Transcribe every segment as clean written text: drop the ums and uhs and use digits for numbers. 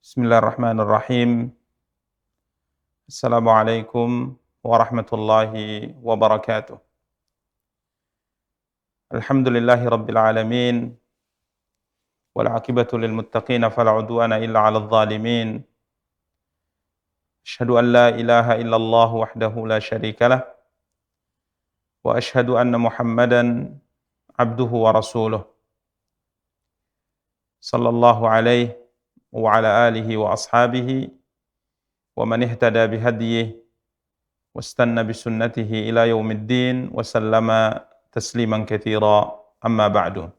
Bismillahirrahmanirrahim. Assalamualaikum warahmatullahi wabarakatuh. Alhamdulillahi rabbil alamin. Wal aqibatu lil muttaqin fala udwana illa 'alal zalimin. Asyhadu an la ilaha illallah wahdahu la syarikalah wa asyhadu anna Muhammadan abduhu wa rasuluh. Sallallahu alaihi wa ala alihi wa ashabihi wa man ihtada bihadyihi wastanna bisunnatihi ila yaumiddin wa sallama tasliman katsira, amma ba'du.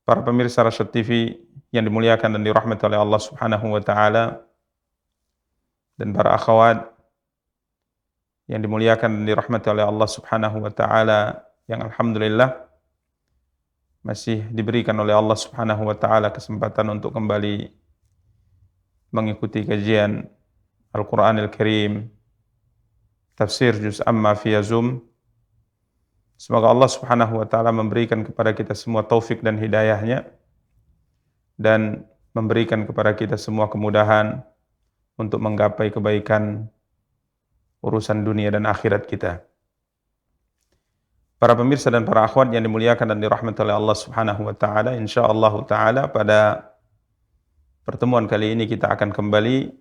Para pemirsa Rasyad TV yang dimuliakan dan dirahmati oleh Allah Subhanahu wa taala, dan para akhwat yang dimuliakan dan dirahmati oleh Allah Subhanahu wa taala, yang alhamdulillah masih diberikan oleh Allah Subhanahu wa taala kesempatan untuk kembali mengikuti kajian Al-Qur'anil Karim, tafsir juz amma fi Zoom. Semoga Allah Subhanahu wa taala memberikan kepada kita semua taufik dan hidayahnya, dan memberikan kepada kita semua kemudahan untuk menggapai kebaikan urusan dunia dan akhirat kita. Para pemirsa dan para akhwat yang dimuliakan dan dirahmati oleh Allah Subhanahu wa taala, insyaallah taala pada pertemuan kali ini kita akan kembali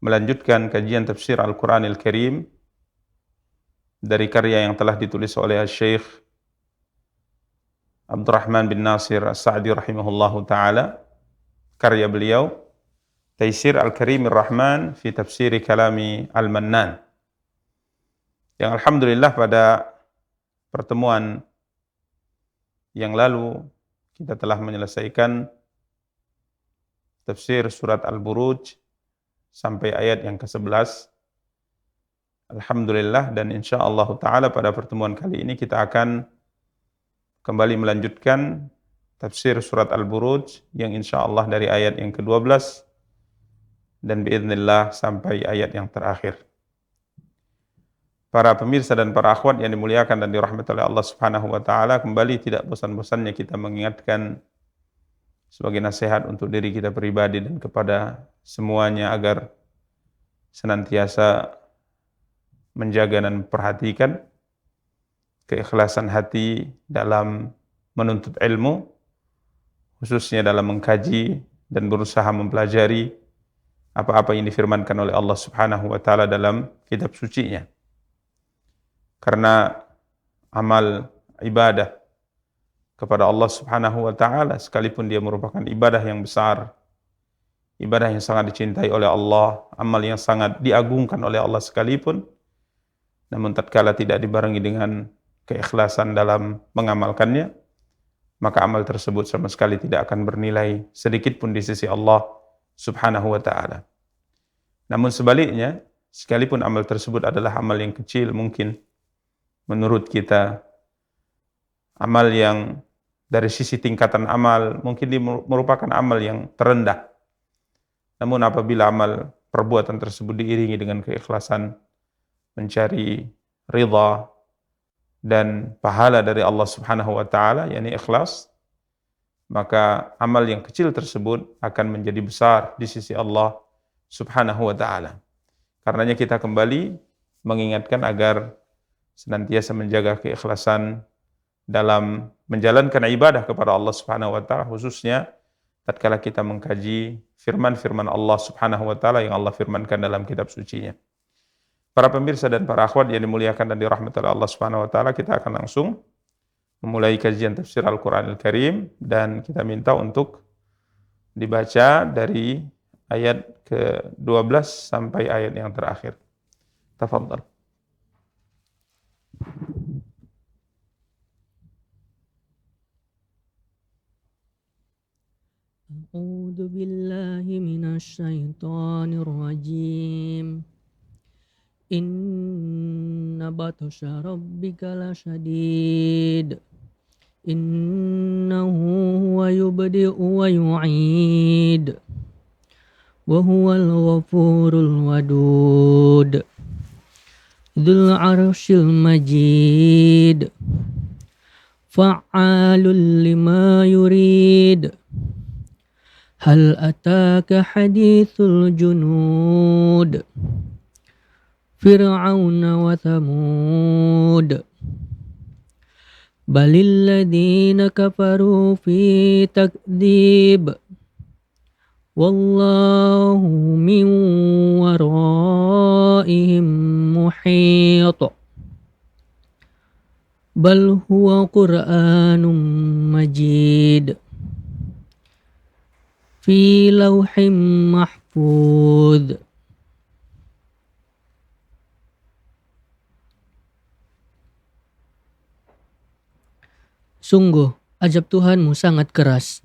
melanjutkan kajian tafsir Al-Qur'anil Karim dari karya yang telah ditulis oleh Syekh Abdurrahman bin Nasir As-Sa'di rahimahullahu taala. Karya beliau Taisir Al-Karimir Rahman fi Tafsiri Kalami Al-Mannan, yang alhamdulillah pada pertemuan yang lalu kita telah menyelesaikan tafsir surat Al-Buruj sampai ayat yang ke-11. Alhamdulillah, dan insyaallah taala pada pertemuan kali ini kita akan kembali melanjutkan tafsir surat Al-Buruj yang insyaallah dari ayat yang ke-12 dan biidznillah sampai ayat yang terakhir. Para pemirsa dan para akhwat yang dimuliakan dan dirahmati oleh Allah Subhanahu wa taala, kembali tidak bosan-bosannya kita mengingatkan sebagai nasihat untuk diri kita pribadi dan kepada semuanya agar senantiasa menjaga dan memperhatikan keikhlasan hati dalam menuntut ilmu, khususnya dalam mengkaji dan berusaha mempelajari apa-apa yang difirmankan oleh Allah Subhanahu wa taala dalam kitab suci-Nya. Karena amal ibadah kepada Allah Subhanahu wa taala, sekalipun dia merupakan ibadah yang besar, ibadah yang sangat dicintai oleh Allah, amal yang sangat diagungkan oleh Allah sekalipun, namun tatkala tidak dibarengi dengan keikhlasan dalam mengamalkannya, maka amal tersebut sama sekali tidak akan bernilai sedikit pun di sisi Allah Subhanahu wa taala. Namun sebaliknya, sekalipun amal tersebut adalah amal yang kecil mungkin menurut kita, amal yang dari sisi tingkatan amal mungkin merupakan amal yang terendah, namun apabila amal perbuatan tersebut diiringi dengan keikhlasan, mencari ridha dan pahala dari Allah Subhanahu wa taala, yakni ikhlas, maka amal yang kecil tersebut akan menjadi besar di sisi Allah Subhanahu wa taala. Karenanya kita kembali mengingatkan agar senantiasa menjaga keikhlasan dalam menjalankan ibadah kepada Allah Subhanahu wa taala, khususnya tatkala kita mengkaji firman-firman Allah Subhanahu wa taala yang Allah firmankan dalam kitab suci-Nya. Para pemirsa dan para akhwat yang dimuliakan dan dirahmati oleh Allah Subhanahu wa taala, kita akan langsung memulai kajian tafsir Al-Qur'anil Karim, dan kita minta untuk dibaca dari ayat ke-12 sampai ayat yang terakhir. Tafadhal. A'udzu billahi minasy syaithanir rajim. Inna batsha rabbika lasyadid. Innahu huwa yubdi'u wa yu'id. Wa huwal ghafurul wadud. Dzul 'arsyil majid. Fa'alul lima yurid. هل أتاك حديث الجنود فرعون وثمود بل الذين كفروا في تكذيب والله من ورائهم محيط بل هو قرآن مجيد في لوح محفوظ. Sungguh, azab Tuhanmu sangat keras.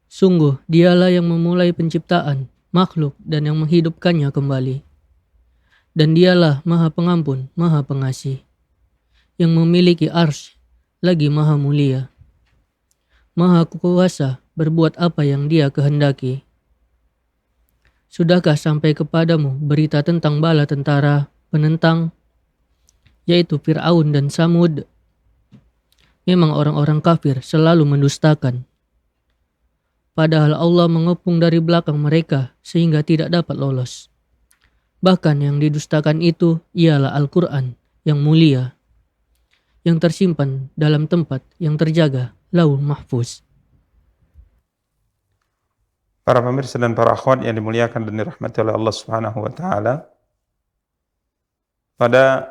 Sungguh, dialah yang memulai penciptaan, makhluk dan yang menghidupkannya kembali. Dan dialah maha pengampun, maha pengasih, yang memiliki arsy, lagi maha mulia. Maha kuasa berbuat apa yang dia kehendaki. Sudahkah sampai kepadamu berita tentang bala tentara penentang, yaitu Fir'aun dan Samud? Memang orang-orang kafir selalu mendustakan. Padahal Allah mengepung dari belakang mereka sehingga tidak dapat lolos. Bahkan yang didustakan itu ialah Al-Quran yang mulia, yang tersimpan dalam tempat yang terjaga, Lauh Mahfuz. Para pemirsa dan para akhwat yang dimuliakan dan dirahmati oleh Allah Subhanahu wa taala. Pada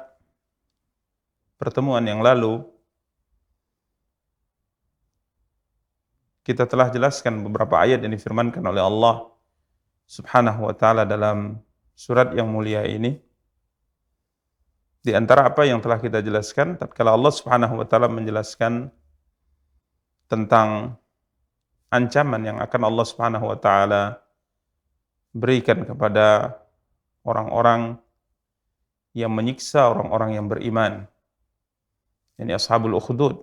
pertemuan yang lalu kita telah jelaskan beberapa ayat yang difirmankan oleh Allah Subhanahu wa taala dalam surat yang mulia ini. Di antara apa yang telah kita jelaskan, tatkala Allah Subhanahu wa taala menjelaskan tentang ancaman yang akan Allah Subhanahu wa taala berikan kepada orang-orang yang menyiksa orang-orang yang beriman. Ini ashabul ukhdud.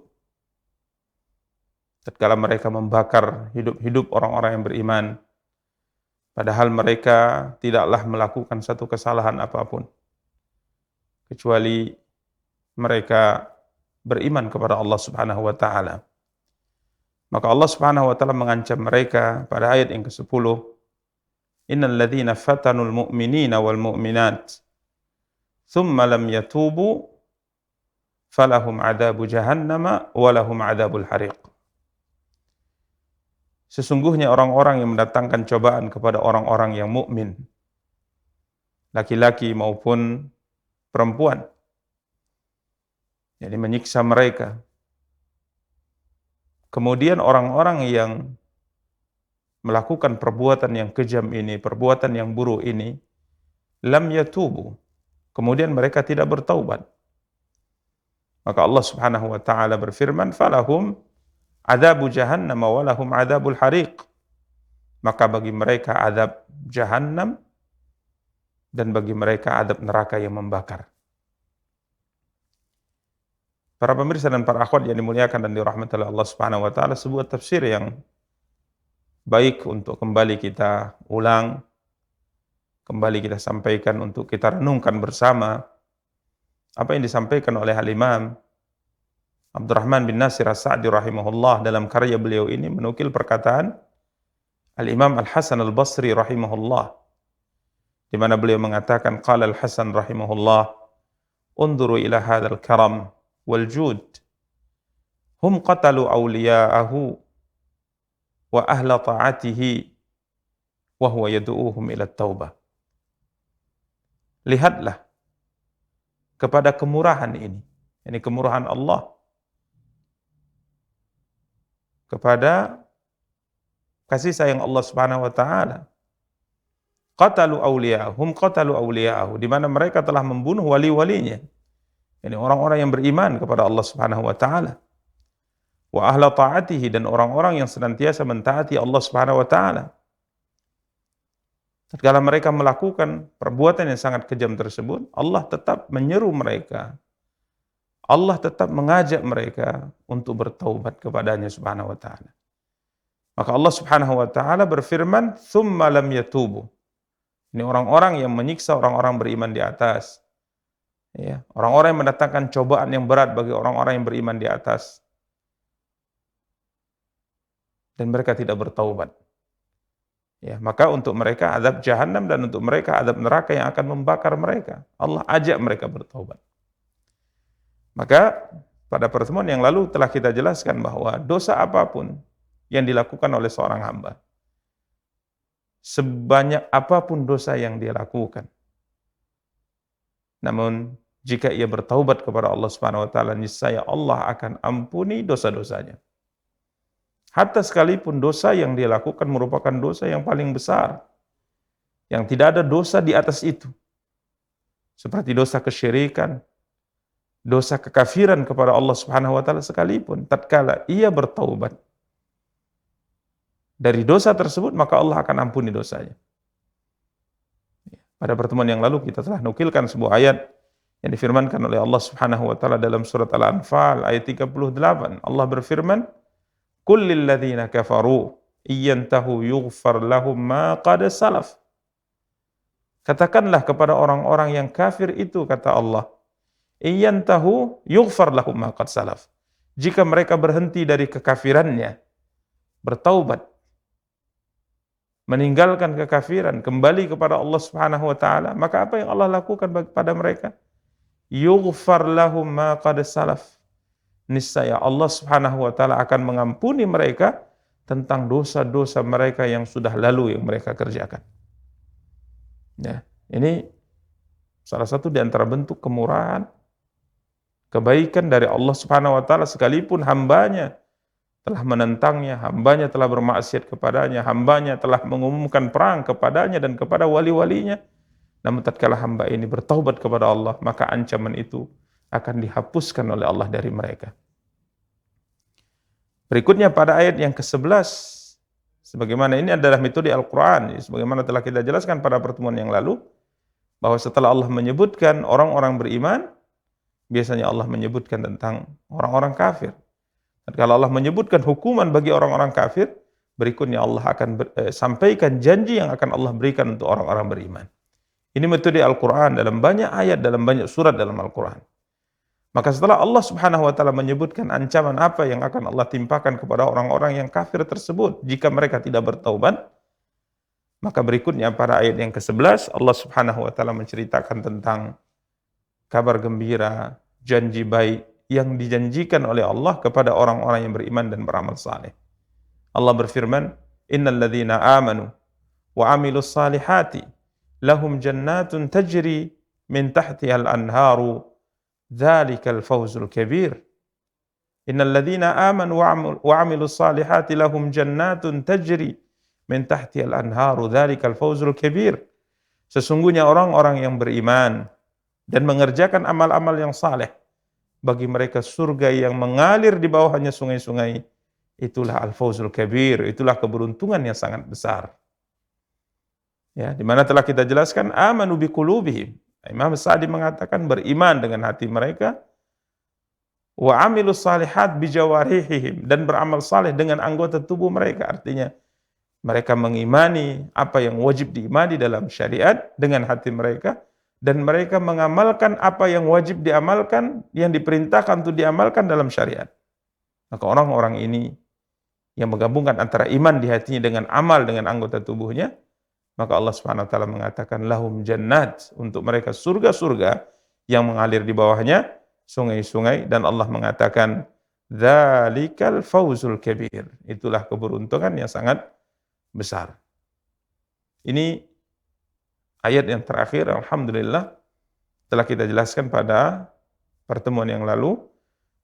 Tatkala mereka membakar hidup-hidup orang-orang yang beriman, padahal mereka tidaklah melakukan satu kesalahan apapun, kecuali mereka beriman kepada Allah Subhanahu wa taala. Maka Allah Subhanahu wa taala mengancam mereka pada ayat yang ke-10, innal ladzina fatanul mu'minina wal mu'minat thumma lam yatubu falahum adzabu jahannama wa lahum adzabul hariq. Sesungguhnya orang-orang yang mendatangkan cobaan kepada orang-orang yang mukmin, laki-laki maupun perempuan, jadi menyiksa mereka. Kemudian orang-orang yang melakukan perbuatan yang kejam ini, perbuatan yang buruk ini, lam yatubu, kemudian mereka tidak bertaubat. Maka Allah Subhanahu wa taala berfirman, falahum adzabu jahannam wa lahum adzabul hariq. Maka bagi mereka azab jahannam dan bagi mereka azab neraka yang membakar. Para pemirsa dan para akhwat yang dimuliakan dan dirahmati oleh Allah Subhanahu wa taala, sebuah tafsir yang baik untuk kembali kita ulang, kembali kita sampaikan untuk kita renungkan bersama apa yang disampaikan oleh Al-Imam Abdurrahman bin Nasir As-Sa'di rahimahullah dalam karya beliau ini, menukil perkataan Al-Imam Al-Hasan Al-Basri rahimahullah, di mana beliau mengatakan, qala Al-Hasan rahimahullah, unduru ila hadzal karam wal jud, hum qatalu awliya'ahu wa ahla ta'atihi wa huwa yad'uuhum ila taubah. Lihatlah kepada kemurahan ini kemurahan Allah kepada kasih sayang Allah Subhanahu wa taala. Qatalu awliya'ahu, di mana mereka telah membunuh wali-walinya. Ini orang-orang yang beriman kepada Allah Subhanahu wa taala. Wa ahla ta'atihi, dan orang-orang yang senantiasa mentaati Allah Subhanahu wa taala. Tatkala mereka melakukan perbuatan yang sangat kejam tersebut, Allah tetap menyeru mereka. Allah tetap mengajak mereka untuk bertaubat kepadanya Subhanahu wa taala. Maka Allah Subhanahu wa taala berfirman, "Tsumma lam yatubu." Ini orang-orang yang menyiksa orang-orang beriman di atas. Ya, orang-orang yang mendatangkan cobaan yang berat bagi orang-orang yang beriman di atas. dan mereka tidak bertaubat. Ya, maka untuk mereka azab jahanam dan untuk mereka azab neraka yang akan membakar mereka. Allah ajak mereka bertaubat. Maka pada pertemuan yang lalu telah kita jelaskan bahwa dosa apapun yang dilakukan oleh seorang hamba, sebanyak apapun dosa yang dia lakukan, namun jika ia bertaubat kepada Allah Subhanahu wa taala, niscaya Allah akan ampuni dosa-dosanya. Hatta sekalipun dosa yang dia lakukan merupakan dosa yang paling besar, yang tidak ada dosa di atas itu. Seperti dosa kesyirikan, dosa kekafiran kepada Allah Subhanahu wa taala sekalipun, tatkala ia bertaubat dari dosa tersebut, maka Allah akan ampuni dosanya. Pada pertemuan yang lalu kita telah nukilkan sebuah ayat yang difirmankan oleh Allah Subhanahu wa taala dalam surat Al-Anfal ayat 38. Allah berfirman, "Qul lil ladzina kafaru iyantahu yughfar lahum ma qad salaf." Katakanlah kepada orang-orang yang kafir itu, kata Allah, iyantahu yughfar lahum ma qad salaf. Jika mereka berhenti dari kekafirannya, bertaubat, meninggalkan kekafiran, kembali kepada Allah Subhanahu wa taala, maka apa yang Allah lakukan pada mereka? Yughfar lahum ma qad salaf. Niscaya Allah Subhanahu wa taala akan mengampuni mereka tentang dosa-dosa mereka yang sudah lalu yang mereka kerjakan. Ya, ini salah satu di antara bentuk kemurahan, kebaikan dari Allah Subhanahu wa taala, sekalipun hambanya telah menentangnya, hambanya telah bermaksiat kepadanya, hambanya telah mengumumkan perang kepadanya dan kepada wali-walinya. Namun tatkala hamba ini bertaubat kepada Allah, maka ancaman itu akan dihapuskan oleh Allah dari mereka. Berikutnya pada ayat yang ke-11, sebagaimana ini adalah metode Al-Quran, sebagaimana telah kita jelaskan pada pertemuan yang lalu, bahwa setelah Allah menyebutkan orang-orang beriman, biasanya Allah menyebutkan tentang orang-orang kafir. Dan kalau Allah menyebutkan hukuman bagi orang-orang kafir, berikutnya Allah akan sampaikan janji yang akan Allah berikan untuk orang-orang beriman. Ini metode Al-Quran dalam banyak ayat, dalam banyak surat dalam Al-Quran. Maka setelah Allah Subhanahu wa taala menyebutkan ancaman apa yang akan Allah timpakan kepada orang-orang yang kafir tersebut jika mereka tidak bertaubat, maka berikutnya pada ayat yang ke-11 Allah Subhanahu wa taala menceritakan tentang kabar gembira, janji baik yang dijanjikan oleh Allah kepada orang-orang yang beriman dan beramal saleh. Allah berfirman, "Innal ladzina amanu wa 'amilus salihati lahum jannatun tajri min tahtihal anharu dzalikal fawzul kabir." Innal ladzina amanu wa 'amilus salihati lahum jannatun tajri min tahtihal anharu dzalikal fawzul kabir. Sesungguhnya orang-orang yang beriman dan mengerjakan amal-amal yang saleh, bagi mereka surga yang mengalir di bawahnya sungai-sungai. Itulah al-fawzul kabir, itulah keberuntungan yang sangat besar. Ya, di mana telah kita jelaskan amanu biqulubihim. Imam Sa'di mengatakan beriman dengan hati mereka, wa amilus salihat bijawarihihim, dan beramal saleh dengan anggota tubuh mereka. Artinya mereka mengimani apa yang wajib diimani dalam syariat dengan hati mereka, dan mereka mengamalkan apa yang wajib diamalkan, yang diperintahkan untuk diamalkan dalam syariat. Maka orang-orang ini yang menggabungkan antara iman di hatinya dengan amal dengan anggota tubuhnya, maka Allah Subhanahu wa taala mengatakan lahum jannat, untuk mereka surga-surga yang mengalir di bawahnya sungai-sungai, dan Allah mengatakan dzalikal fawzul kabir, itulah keberuntungan yang sangat besar. Ini ayat yang terakhir, alhamdulillah, telah kita jelaskan pada pertemuan yang lalu,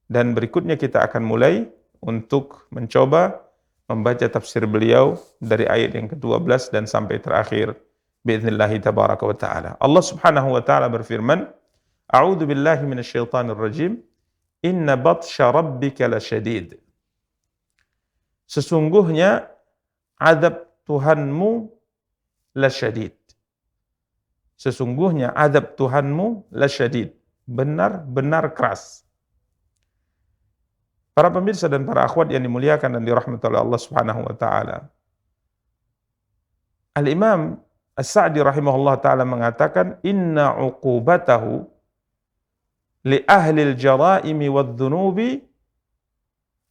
dan berikutnya kita akan mulai untuk mencoba membaca tafsir beliau dari ayat yang ke-12 dan sampai terakhir biidznillah tabaraka wa ta'ala. Allah Subhanahu wa ta'ala berfirman, A'udzu billahi minasyaitonir rajim, inna batsha rabbika lasyadid. Sesungguhnya azab Tuhanmu lasyadid. Sesungguhnya azab Tuhanmu lasyadid, benar-benar keras. Para pemirsa dan para akhwat yang dimuliakan dan dirahmati oleh Allah Subhanahu wa taala. Al-Imam As-Sa'di rahimahullah taala mengatakan inna 'uqubatahu li ahli al-jara'imi wadh-dhunubi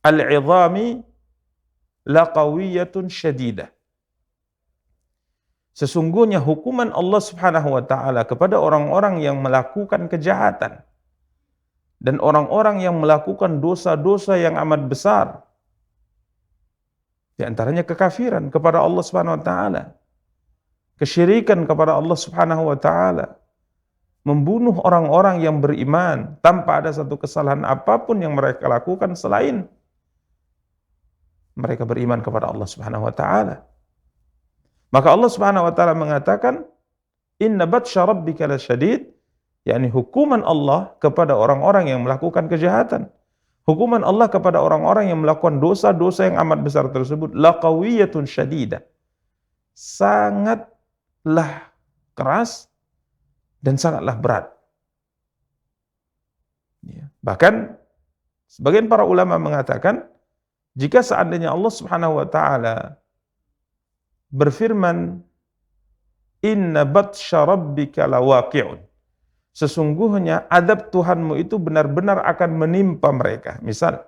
al-'idhami laqawiyyatun syadidah. Sesungguhnya hukuman Allah Subhanahu wa taala kepada orang-orang yang melakukan kejahatan dan orang-orang yang melakukan dosa-dosa yang amat besar. Di antaranya kekafiran kepada Allah Subhanahu wa taala, kesyirikan kepada Allah Subhanahu wa taala, membunuh orang-orang yang beriman tanpa ada satu kesalahan apapun yang mereka lakukan selain mereka beriman kepada Allah Subhanahu wa taala. Maka Allah Subhanahu wa taala mengatakan, "Inna batsya rabbika lasyadid," yakni hukuman Allah kepada orang-orang yang melakukan kejahatan. Hukuman Allah kepada orang-orang yang melakukan dosa-dosa yang amat besar tersebut laqawiyyatun syadidah. Sangatlah keras dan sangatlah berat. Ya. Bahkan sebagian para ulama mengatakan, jika seandainya Allah Subhanahu wa taala berfirman, "Inna batsya rabbika lawaqi'un," sesungguhnya adab Tuhanmu itu benar-benar akan menimpa mereka. Misal,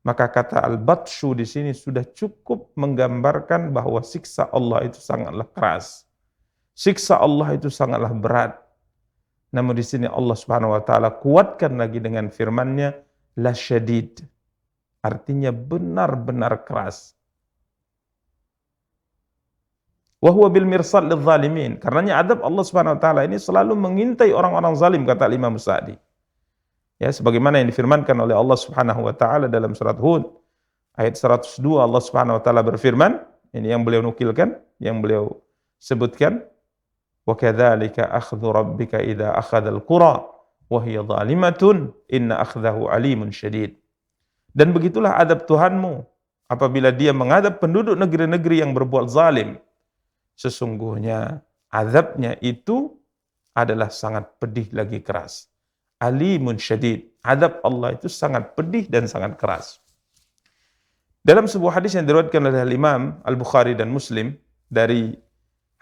maka kata al-batsyu di sini sudah cukup menggambarkan bahwa siksa Allah itu sangatlah keras. Siksa Allah itu sangatlah berat. Namun di sini Allah Subhanahu wa taala kuatkan lagi dengan firman-Nya, lasyadid. Artinya benar-benar keras. Wa huwa bil mirsad lidz zalimin. Karenanya adab Allah Subhanahu wa taala ini selalu mengintai orang-orang zalim, kata Imam Sa'di. Ya, sebagaimana yang difirmankan oleh Allah Subhanahu wa taala dalam surat Hud ayat 102, Allah Subhanahu wa taala berfirman, ini yang beliau nukilkan, yang beliau sebutkan, wa kadzalika akhdhu rabbika idza akhadhal qura wa hiya zalimatun inna akhdahu alimun syadid. Dan begitulah adab Tuhanmu apabila dia mengadab penduduk negeri-negeri yang berbuat zalim. Sesungguhnya azabnya itu adalah sangat pedih lagi keras. Alimun syadid. Azab Allah itu sangat pedih dan sangat keras. Dalam sebuah hadis yang diriwayatkan oleh Imam Al-Bukhari dan Muslim dari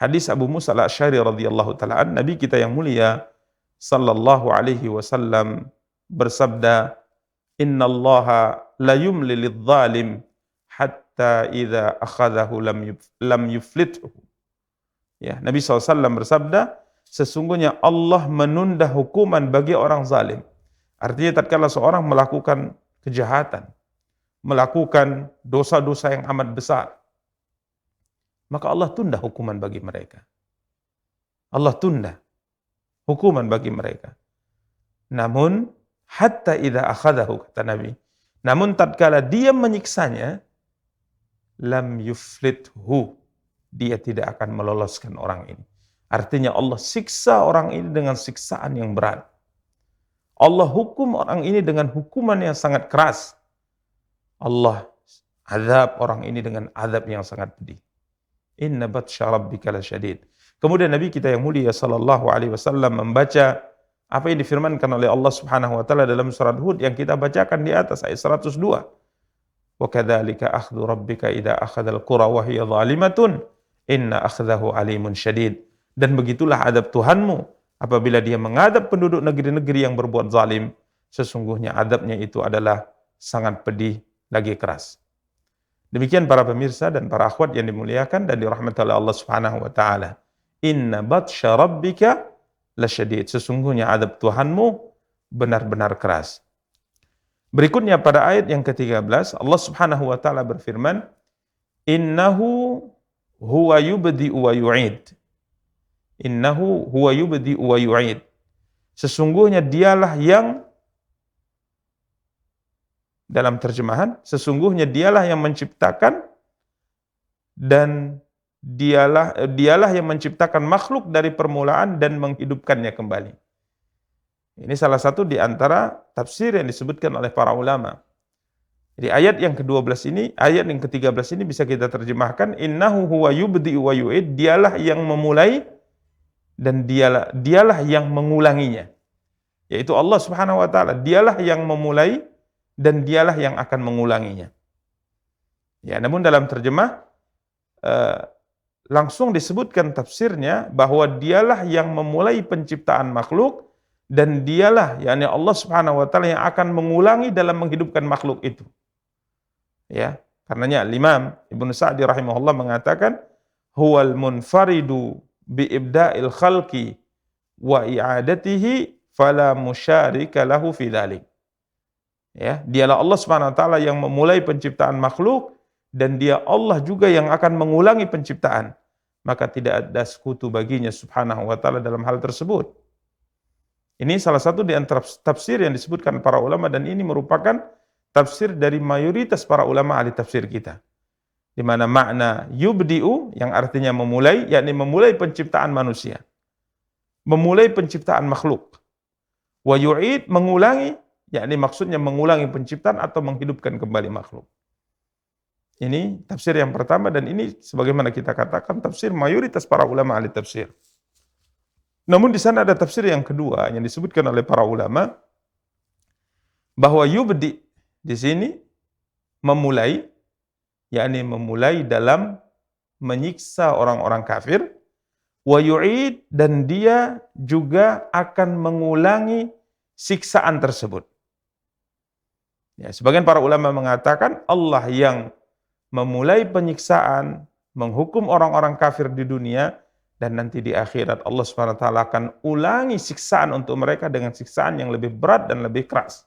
hadis Abu Musa Al-Asy'ari radhiyallahu taala an, Nabi kita yang mulia sallallahu alaihi wasallam bersabda, "Innallaha la yumli lidz-zalim hatta idza akhadhahu lam yuflithu." Ya, Nabi SAW bersabda, sesungguhnya Allah menunda hukuman bagi orang zalim. Artinya tatkala seorang melakukan kejahatan, melakukan dosa-dosa yang amat besar, maka Allah tunda hukuman bagi mereka. Allah tunda hukuman bagi mereka. Namun, hatta idza akhadahu, kata Nabi, namun tatkala dia menyiksanya, lam yuflithu, dia tidak akan meloloskan orang ini. Artinya Allah siksa orang ini dengan siksaan yang berat. Allah hukum orang ini dengan hukuman yang sangat keras. Allah azab orang ini dengan azab yang sangat pedih. Inna batsya rabbika lasyadid. Kemudian Nabi kita yang mulia sallallahu alaihi wasallam membaca apa yang difirmankan oleh Allah Subhanahu wa taala dalam surat Hud yang kita bacakan di atas ayat 102. Wa kadzalika akhdhu rabbika idza akhadhal qura wa hiya zalimatun inna akhdahu alimun syadid. Dan begitulah adab Tuhanmu apabila dia mengadab penduduk negeri-negeri yang berbuat zalim, sesungguhnya adabnya itu adalah sangat pedih lagi keras. Demikian para pemirsa dan para akhwat yang dimuliakan dan dirahmati oleh Allah Subhanahu wa taala. Inna batsya rabbika lasyadid. Sesungguhnya adab Tuhanmu benar-benar keras. Berikutnya pada ayat yang ke-13 Allah Subhanahu wa taala berfirman, "Innahu huwa yubdi'u wa yu'id." Innahu huwa yubdi'u wa yu'id. Sesungguhnya dialah yang, dalam terjemahan, sesungguhnya dialah yang menciptakan dan dialah yang menciptakan makhluk dari permulaan dan menghidupkannya kembali. Ini salah satu di antara tafsir yang disebutkan oleh para ulama. Jadi ayat yang ke-12 ini, ayat yang ke-13 ini bisa kita terjemahkan, innahu huwa yubdi'u wa yu'id, dialah yang memulai dan dialah yang mengulanginya. Yaitu Allah Subhanahu wa taala, dialah yang memulai dan dialah yang akan mengulanginya. Ya, namun dalam terjemah langsung disebutkan tafsirnya bahwa dialah yang memulai penciptaan makhluk dan dialah, yakni Allah Subhanahu wa taala, yang akan mengulangi dalam menghidupkan makhluk itu. Ya, Karenanya Imam Ibnu Sa'di rahimahullah mengatakan huwal munfaridu bi ibda'il khalqi wa i'adatihi fala musyarika lahu fi dzalik. Ya, dialah Allah Subhanahu wa taala yang memulai penciptaan makhluk dan dia Allah juga yang akan mengulangi penciptaan. Maka tidak ada sekutu baginya Subhanahu wa taala dalam hal tersebut. Ini salah satu di antara tafsir yang disebutkan para ulama dan ini merupakan tafsir dari mayoritas para ulama ahli tafsir kita. Di mana makna yubdi'u yang artinya memulai, yakni memulai penciptaan manusia. Memulai penciptaan makhluk. Wa yu'id mengulangi, yakni maksudnya mengulangi penciptaan atau menghidupkan kembali makhluk. Ini tafsir yang pertama dan ini sebagaimana kita katakan tafsir mayoritas para ulama ahli tafsir. Namun di sana ada tafsir yang kedua yang disebutkan oleh para ulama bahwa yubdi di sini memulai, yakni memulai dalam menyiksa orang-orang kafir, wa yu'id dan dia juga akan mengulangi siksaan tersebut. Ya, sebagian para ulama mengatakan Allah yang memulai penyiksaan, menghukum orang-orang kafir di dunia, dan nanti di akhirat Allah SWT akan ulangi siksaan untuk mereka dengan siksaan yang lebih berat dan lebih keras.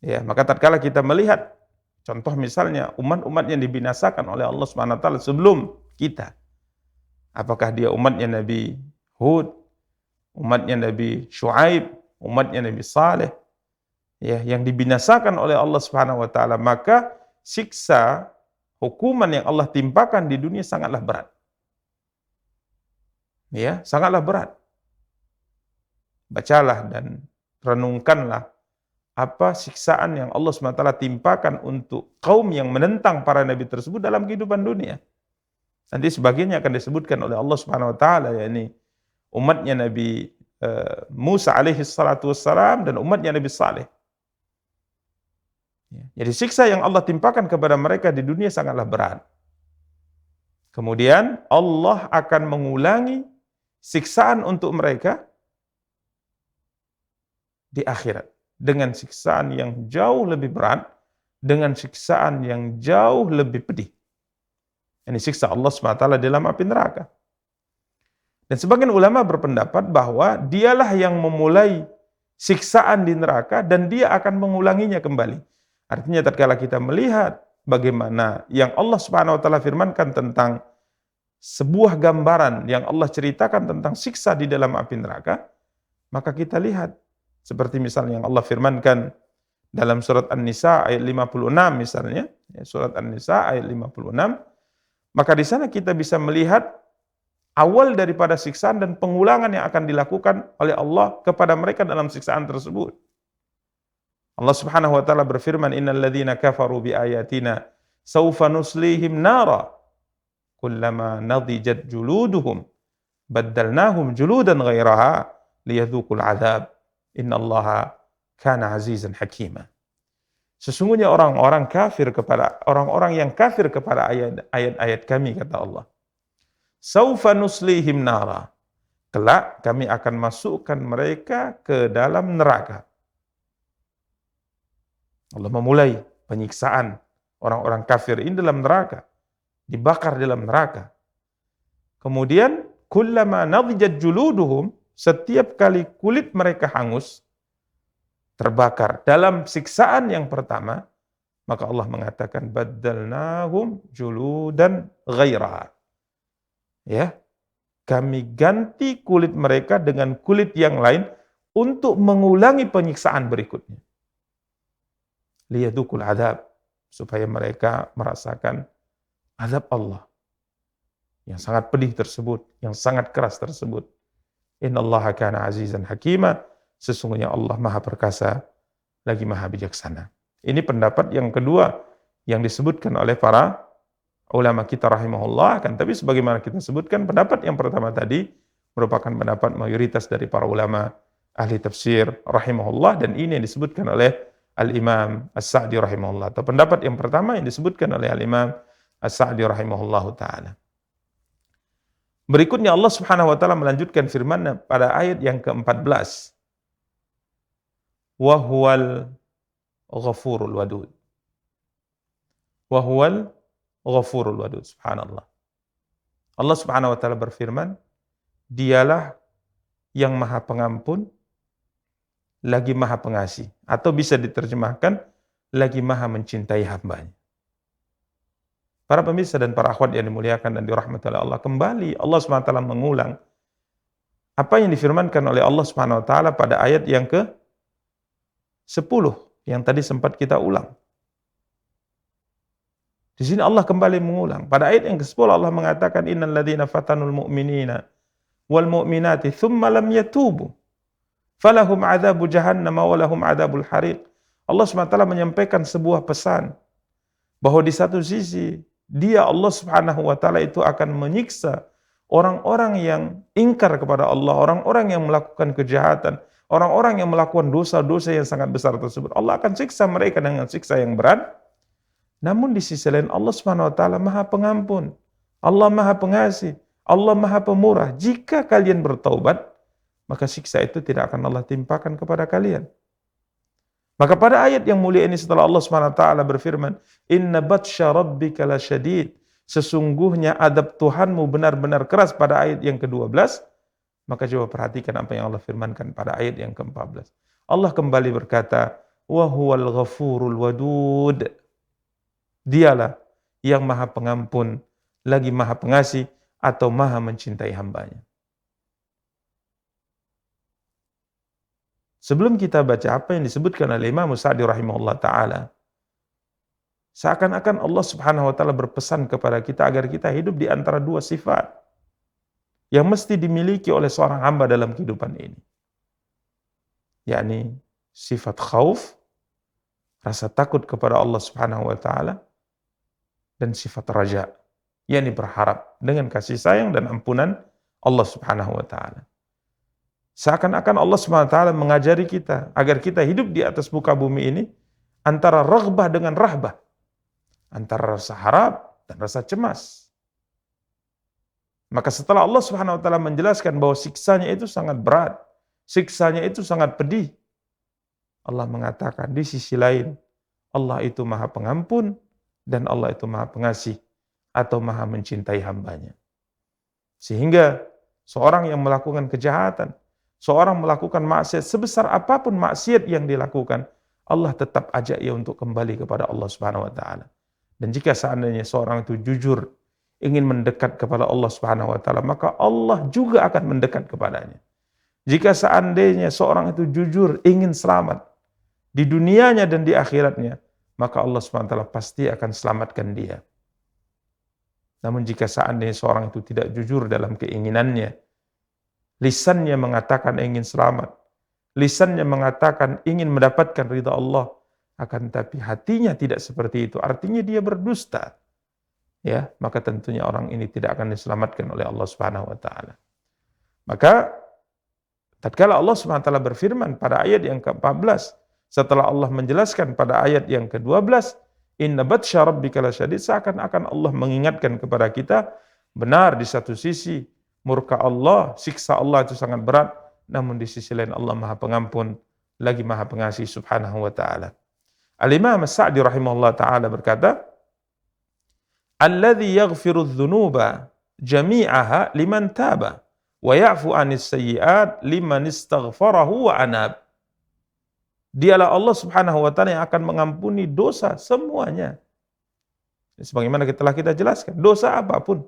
Ya, maka tatkala kita melihat contoh misalnya umat-umat yang dibinasakan oleh Allah SWT sebelum kita. Apakah dia umatnya Nabi Hud, umatnya Nabi Shu'aib, umatnya Nabi Saleh, ya, yang dibinasakan oleh Allah SWT, maka siksa hukuman yang Allah timpakan di dunia sangatlah berat. Ya, sangatlah berat. Bacalah dan renungkanlah apa siksaan yang Allah SWT timpakan untuk kaum yang menentang para nabi tersebut dalam kehidupan dunia. Nanti sebagiannya akan disebutkan oleh Allah Subhanahu wa taala, yakni umatnya Nabi Musa alaihi salatu wassalam dan umatnya Nabi Saleh. Jadi siksa yang Allah timpakan kepada mereka di dunia sangatlah berat. Kemudian Allah akan mengulangi siksaan untuk mereka di akhirat dengan siksaan yang jauh lebih berat, dengan siksaan yang jauh lebih pedih. Ini siksa Allah SWT dalam api neraka. Dan sebagian ulama berpendapat bahwa dialah yang memulai siksaan di neraka dan dia akan mengulanginya kembali. Artinya tatkala kita melihat bagaimana yang Allah SWT firmankan tentang sebuah gambaran yang Allah ceritakan tentang siksa di dalam api neraka, maka kita lihat seperti misalnya yang Allah firmankan dalam surat An-Nisa ayat 56 misalnya, surat An-Nisa ayat 56, maka di sana kita bisa melihat awal daripada siksaan dan pengulangan yang akan dilakukan oleh Allah kepada mereka dalam siksaan tersebut. Allah Subhanahu wa taala berfirman, "Innal ladzina kafaru bi ayatina saufa nuslihim nara kullama nadijat juluduhum baddalnahum juludan ghairaha liyadzuqul adzab innallaha kana azizan hakima." Sesungguhnya orang-orang yang kafir kepada ayat-ayat kami, kata Allah, saufa nuslihim nara, kelak kami akan masukkan mereka ke dalam neraka. Allah memulai penyiksaan orang-orang kafir ini dalam neraka, dibakar dalam neraka. Kemudian kullama nadijat juluduhum, setiap kali kulit mereka hangus, terbakar dalam siksaan yang pertama, maka Allah mengatakan baddalnahum juludan ghairaha. Ya, kami ganti kulit mereka dengan kulit yang lain untuk mengulangi penyiksaan berikutnya. Liyadzuqul adzab, supaya mereka merasakan azab Allah yang sangat pedih tersebut, yang sangat keras tersebut. Innallaha kana azizan hakima, sesungguhnya Allah Maha Perkasa lagi Maha Bijaksana. Ini pendapat yang kedua yang disebutkan oleh para ulama kita rahimahullah. Kan tapi sebagaimana kita sebutkan, pendapat yang pertama tadi merupakan pendapat mayoritas dari para ulama ahli tafsir rahimahullah, dan ini yang disebutkan oleh Al-Imam As-Sa'di rahimahullah. Atau pendapat yang pertama yang disebutkan oleh Al-Imam As-Sa'di rahimahullahu ta'ala. Berikutnya Allah Subhanahu wa taala melanjutkan firman-Nya pada ayat yang ke-14. Wa huwal ghafurul wadud. wa huwal ghafurul wadud. Subhanallah. Allah Subhanahu wa taala berfirman, dialah yang Maha Pengampun lagi Maha Pengasih, atau bisa diterjemahkan lagi Maha mencintai hambanya. Para pemirsa dan para akhwat yang dimuliakan dan dirahmati oleh Allah, kembali Allah Subhanahu wa taala mengulang apa yang difirmankan oleh Allah Subhanahu wa taala pada ayat yang ke-10 yang tadi sempat kita ulang. Di sini Allah kembali mengulang. Pada ayat yang ke-10 Allah mengatakan innal ladzina fatanul mu'minina wal mu'minati tsumma lam yatubu falahum adzabu jahannam wa lahum adzabul hariq. Allah SWT menyampaikan sebuah pesan bahwa di satu sisi dia Allah Subhanahu wa taala itu akan menyiksa orang-orang yang ingkar kepada Allah, orang-orang yang melakukan kejahatan, orang-orang yang melakukan dosa-dosa yang sangat besar tersebut. Allah akan siksa mereka dengan siksa yang berat. Namun di sisi lain Allah Subhanahu wa taala Maha Pengampun, Allah Maha Pengasih, Allah Maha Pemurah. Jika kalian bertaubat, maka siksa itu tidak akan Allah timpakan kepada kalian. Maka pada ayat yang mulia ini setelah Allah Subhanahu wa taala berfirman, "Inna batsya rabbika lasyadid." Sesungguhnya adab Tuhanmu benar-benar keras pada ayat yang ke-12, maka coba perhatikan apa yang Allah firmankan pada ayat yang ke-14. Allah kembali berkata, "Wa huwal ghafurul wadud." Dialah yang Maha Pengampun, lagi Maha Pengasih, atau Maha mencintai hambanya. Sebelum kita baca apa yang disebutkan oleh Imam Sa'di rahimahullah ta'ala, seakan-akan Allah Subhanahu wa taala berpesan kepada kita agar kita hidup di antara dua sifat yang mesti dimiliki oleh seorang hamba dalam kehidupan ini. Yakni sifat khauf, rasa takut kepada Allah Subhanahu wa taala, dan sifat raja, yakni berharap dengan kasih sayang dan ampunan Allah Subhanahu wa taala. Seakan-akan Allah Subhanahu wa taala mengajari kita agar kita hidup di atas muka bumi ini antara raghbah dengan rahbah, antara rasa harap dan rasa cemas. Maka setelah Allah Subhanahu wa taala menjelaskan bahwa siksanya itu sangat berat, siksanya itu sangat pedih, Allah mengatakan di sisi lain Allah itu Maha Pengampun dan Allah itu Maha Pengasih atau Maha mencintai hambanya. Sehingga seorang yang melakukan kejahatan, seorang melakukan maksiat, sebesar apapun maksiat yang dilakukan, Allah tetap ajak ia untuk kembali kepada Allah Subhanahu wa taala. Dan jika seandainya seorang itu jujur ingin mendekat kepada Allah Subhanahu wa taala, maka Allah juga akan mendekat kepadanya. Jika seandainya seorang itu jujur ingin selamat di dunianya dan di akhiratnya, maka Allah Subhanahu wa taala pasti akan selamatkan dia. Namun jika seandainya seorang itu tidak jujur dalam keinginannya, lisannya mengatakan ingin selamat, lisannya mengatakan ingin mendapatkan ridha Allah, akan tapi hatinya tidak seperti itu, artinya dia berdusta, ya, maka tentunya orang ini tidak akan diselamatkan oleh Allah Subhanahu wa taala. Maka tatkala Allah Subhanahu wa taala berfirman pada ayat yang ke-14, setelah Allah menjelaskan pada ayat yang ke-12, inna batsya rabbika lasyadid, seakan-akan Allah mengingatkan kepada kita, benar di satu sisi murka Allah, siksa Allah itu sangat berat, namun di sisi lain Allah Maha Pengampun, lagi Maha Pengasih Subhanahu wa taala. Al-Imam As-Sa'di rahimahullah taala berkata, alladzi yaghfiru adh-dhunuba jami'aha liman taba wa ya'fu 'anis sayyi'at liman istaghfarahu wa anab. Dialah Allah Subhanahu wa taala yang akan mengampuni dosa semuanya. Sebagaimana telah kita jelaskan, dosa apapun,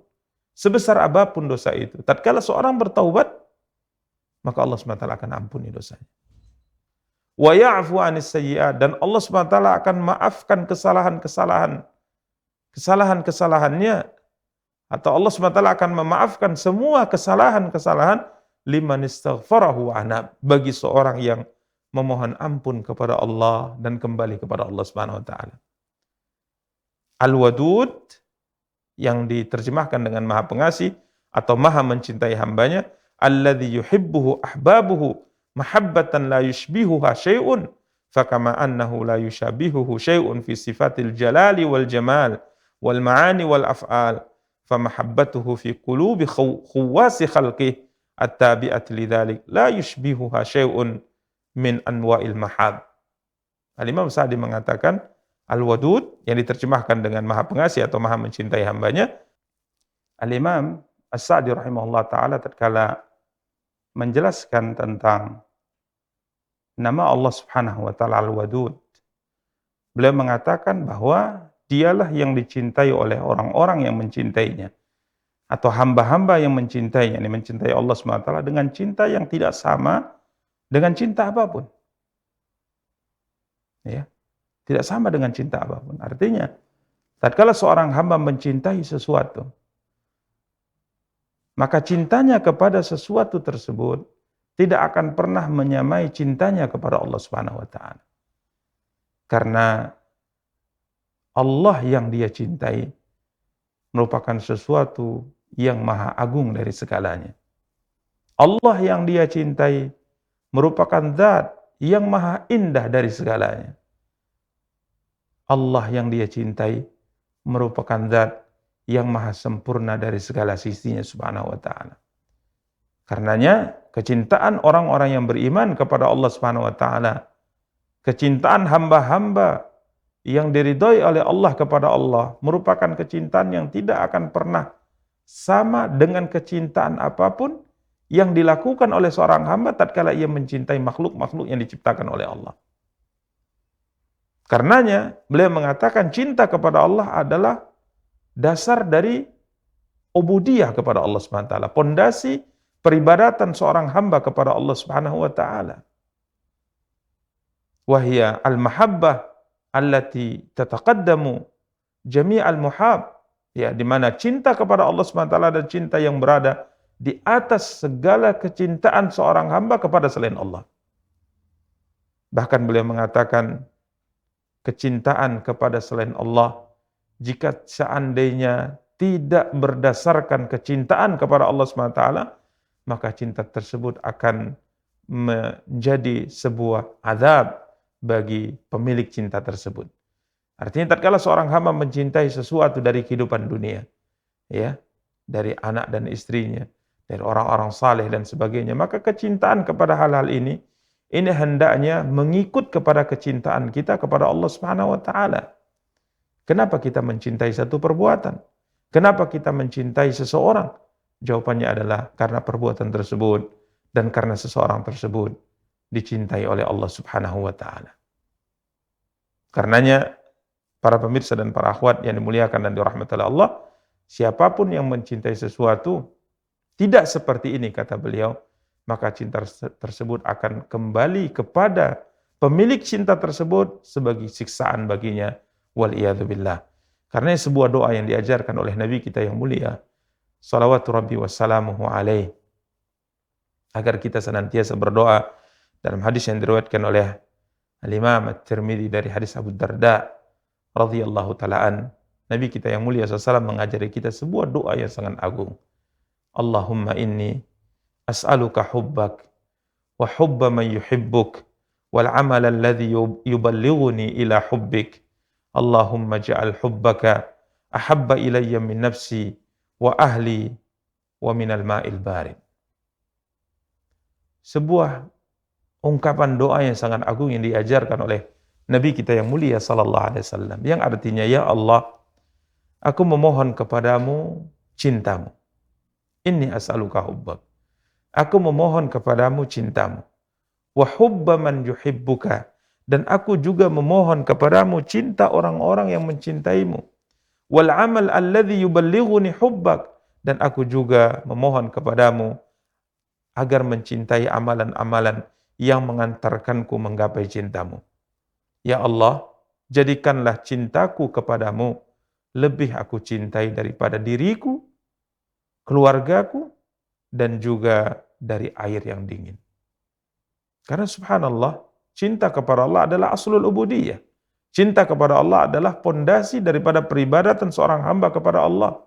sebesar apapun dosa itu, tatkala seorang bertaubat, maka Allah Subhanahu wa taala akan ampuni dosanya. Wa ya'fu 'anis sayyi'at, dan Allah Subhanahu wa taala akan maafkan kesalahan-kesalahannya, atau Allah Subhanahu wa taala akan memaafkan semua kesalahan-kesalahan liman istaghfarahu wa anab, bagi seorang yang memohon ampun kepada Allah dan kembali kepada Allah Subhanahu wa taala. Al-Wadud yang diterjemahkan dengan Maha Pengasih atau Maha mencintai hambanya, alladzi yuhibbuhu ahbabuhu mahabbatan la yushbihuha syai'un fakama annahu la yushabihuhu syai'un fi sifatil jalali wal jamal wal ma'ani wal af'al famahabbatuhu fi qulubi khuwasi khalqih at-tabi'ati lidzalik la yushbihuha syai'un min anwa'il mahab. Al-Imam Sa'di mengatakan, Al-Wadud yang diterjemahkan dengan Maha Pengasih atau Maha mencintai hambanya. Al-Imam As-Sa'di rahimahullah taala tatkala menjelaskan tentang nama Allah Subhanahu wa taala Al-Wadud, beliau mengatakan bahwa dialah yang dicintai oleh orang-orang yang mencintainya atau hamba-hamba yang mencintainya, ini mencintai Allah Subhanahu wa taala dengan cinta yang tidak sama dengan cinta apapun. Ya, tidak sama dengan cinta apapun. Artinya, tatkala seorang hamba mencintai sesuatu, maka cintanya kepada sesuatu tersebut tidak akan pernah menyamai cintanya kepada Allah Subhanahu wa taala. Karena Allah yang dia cintai merupakan sesuatu yang maha agung dari segalanya. Allah yang dia cintai merupakan zat yang maha indah dari segalanya. Allah yang dia cintai merupakan zat yang maha sempurna dari segala sisinya subhanahu wa ta'ala. Karenanya, kecintaan orang-orang yang beriman kepada Allah subhanahu wa ta'ala, kecintaan hamba-hamba yang diridhoi oleh Allah kepada Allah, merupakan kecintaan yang tidak akan pernah sama dengan kecintaan apapun yang dilakukan oleh seorang hamba tatkala ia mencintai makhluk-makhluk yang diciptakan oleh Allah. Karenanya, beliau mengatakan cinta kepada Allah adalah dasar dari ubudiyah kepada Allah Subhanahu wa taala, pondasi peribadatan seorang hamba kepada Allah Subhanahu wa taala. Wa hiya al-mahabbah allati tataqaddamu jami'al muhab, ya, di mana cinta kepada Allah Subhanahu wa taala dan cinta yang berada di atas segala kecintaan seorang hamba kepada selain Allah. Bahkan beliau mengatakan kecintaan kepada selain Allah, jika seandainya tidak berdasarkan kecintaan kepada Allah Subhanahu wa taala, maka cinta tersebut akan menjadi sebuah azab bagi pemilik cinta tersebut. Artinya tatkala seorang hamba mencintai sesuatu dari kehidupan dunia, ya, dari anak dan istrinya, dari orang-orang saleh dan sebagainya, maka kecintaan kepada hal-hal ini hendaknya mengikut kepada kecintaan kita kepada Allah Subhanahu wa taala. Kenapa kita mencintai satu perbuatan? Kenapa kita mencintai seseorang? Jawabannya adalah karena perbuatan tersebut dan karena seseorang tersebut dicintai oleh Allah Subhanahu wa taala. Karenanya para pemirsa dan para akhwat yang dimuliakan dan dirahmati oleh Allah, siapapun yang mencintai sesuatu tidak seperti ini kata beliau, maka cinta tersebut akan kembali kepada pemilik cinta tersebut sebagai siksaan baginya, wal iyadzubillah. Karena sebuah doa yang diajarkan oleh Nabi kita yang mulia, salawatu rabbi wassalamuhu alaih, agar kita senantiasa berdoa. Dalam hadis yang diriwayatkan oleh Al-Imam At-Tirmidzi dari hadis Abu Darda radhiyallahu ta'ala, Nabi kita yang mulia SAW mengajari kita sebuah doa yang sangat agung. Allahumma inni as'aluka hubbak wa hubba man yuhibbuk wal amal alladhi yuballighuni ila hubbik. Allahumma ja'al hubbaka ahabba ilayya min nafsi wa ahli wa minal ma'il barid. Sebuah ungkapan doa yang sangat agung yang diajarkan oleh Nabi kita yang mulia sallallahu alaihi wasallam, yang artinya, ya Allah, aku memohon kepadamu cintamu. Inni as'aluka hubbak. Aku memohon kepadamu cintamu. Wa hubba man yuhibbuka. Dan aku juga memohon kepadamu cinta orang-orang yang mencintaimu. Wal amal alladhi yuballighuni hubbak. Dan aku juga memohon kepadamu agar mencintai amalan-amalan yang mengantarkanku menggapai cintamu. Ya Allah, jadikanlah cintaku kepadamu lebih aku cintai daripada diriku, keluargaku, dan juga dari air yang dingin. Karena subhanallah, cinta kepada Allah adalah aslul ubudiyah. Cinta kepada Allah adalah pondasi daripada peribadatan seorang hamba kepada Allah.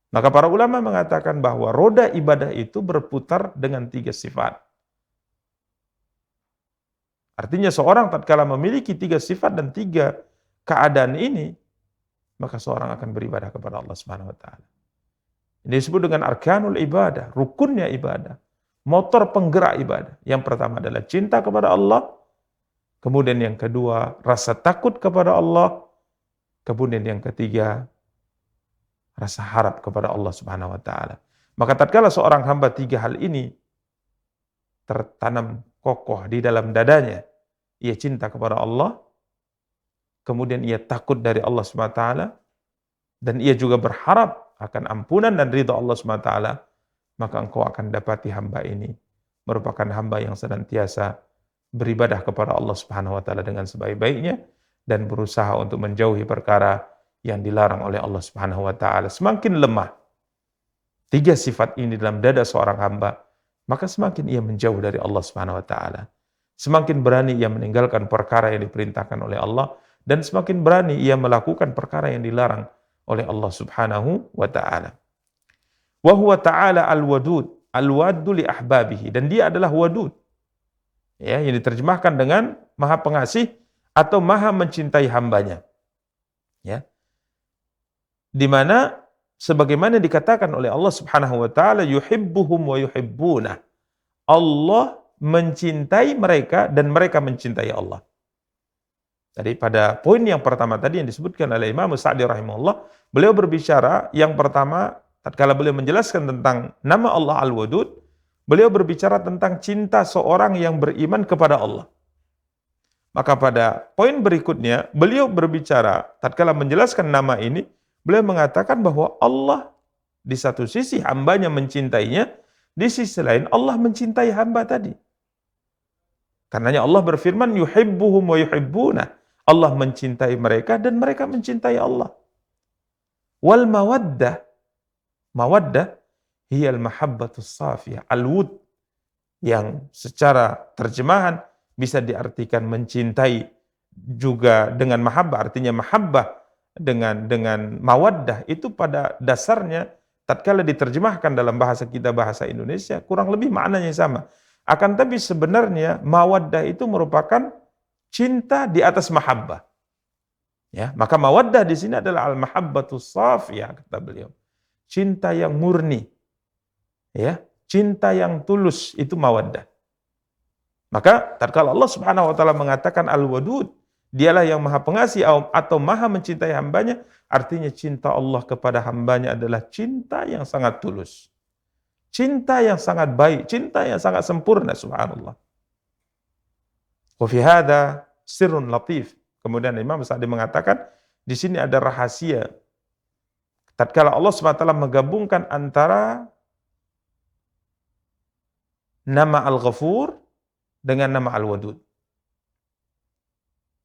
Maka para ulama mengatakan bahwa roda ibadah itu berputar dengan 3 sifat. Artinya seorang tatkala memiliki 3 sifat dan 3 keadaan ini, maka seorang akan beribadah kepada Allah Subhanahu wa taala. Ini disebut dengan arkanul ibadah, rukunnya ibadah, motor penggerak ibadah. Yang pertama adalah cinta kepada Allah, Kemudian yang kedua, rasa takut kepada Allah. Kemudian yang ketiga, rasa harap kepada Allah Subhanahu wa taala. Maka tatkala seorang hamba tiga hal ini tertanam kokoh di dalam dadanya, ia cinta kepada Allah, kemudian ia takut dari Allah Subhanahu wa taala, dan ia juga berharap akan ampunan dan ridha Allah Subhanahu wa taala, maka engkau akan dapati hamba ini merupakan hamba yang senantiasa beribadah kepada Allah Subhanahu wa taala dengan sebaik-baiknya dan berusaha untuk menjauhi perkara yang dilarang oleh Allah Subhanahu wa taala. Semakin lemah tiga sifat ini dalam dada seorang hamba, maka semakin ia menjauh dari Allah Subhanahu wa taala. Semakin berani ia meninggalkan perkara yang diperintahkan oleh Allah, dan semakin berani ia melakukan perkara yang dilarang oleh Allah Subhanahu wa taala. Wa huwa ta'ala al-wadud, al-waddu li ahbabihi, dan dia adalah wadud. Ya, yang diterjemahkan dengan Maha Pengasih atau Maha mencintai hambanya. Ya. Di mana sebagaimana dikatakan oleh Allah Subhanahu wa taala, yuhibbuhum wa yuhibbunah. Allah mencintai mereka dan mereka mencintai Allah. Jadi pada poin yang pertama tadi yang disebutkan oleh Imam Sa'di rahimahullah, beliau berbicara yang pertama tatkala beliau menjelaskan tentang nama Allah Al-Wadud, beliau berbicara tentang cinta seorang yang beriman kepada Allah. Maka pada poin berikutnya, beliau berbicara tatkala menjelaskan nama ini, beliau mengatakan bahwa Allah di satu sisi hambanya mencintainya, di sisi lain Allah mencintai hamba tadi. Karenanya Allah berfirman, yuhibbuhum wa yuhibbunah. Allah mencintai mereka dan mereka mencintai Allah. Wal mawaddah, mawaddah hiyal mahabbatus safiyah, al-wud, yang secara terjemahan bisa diartikan mencintai juga dengan mahabbah, artinya mahabbah dengan mawaddah itu pada dasarnya tatkala diterjemahkan dalam bahasa kita, bahasa Indonesia, kurang lebih maknanya sama. Akan tapi sebenarnya mawaddah itu merupakan cinta di atas mahabbah. Ya, maka mawaddah di sini adalah al-mahabbatus safiyah, kata beliau. Cinta yang murni. Ya, cinta yang tulus itu mawaddah. Maka tatkala Allah Subhanahu wa taala mengatakan Al-Wadud, dialah yang Maha Pengasih atau Maha mencintai hambanya, artinya cinta Allah kepada hambanya adalah cinta yang sangat tulus. Cinta yang sangat baik, cinta yang sangat sempurna, subhanallah. Wa fi hadza sirrun latif. Kemudian Imam Sa'di mengatakan, di sini ada rahasia. Tatkala Allah Subhanahu wa taala menggabungkan antara nama Al-Ghafur dengan nama Al-Wadud.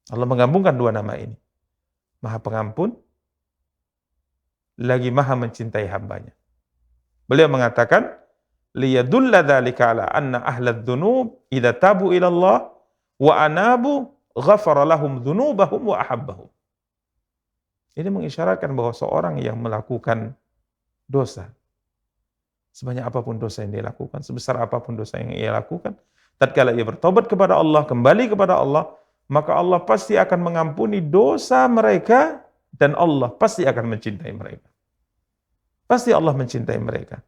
Allah menggabungkan dua nama ini. Maha Pengampun, lagi Maha mencintai hambanya. Beliau mengatakan, liyadulla dzalika ala anna ahlad dzunub idza tabu ila Allah wa anabu ghafara lahum dzunubahum wa ahabbahum. Ini mengisyaratkan bahwa seorang yang melakukan dosa, sebanyak apapun dosa yang dia lakukan, sebesar apapun dosa yang ia lakukan, tatkala ia bertobat kepada Allah, kembali kepada Allah, maka Allah pasti akan mengampuni dosa mereka dan Allah pasti akan mencintai mereka. Pasti Allah mencintai mereka.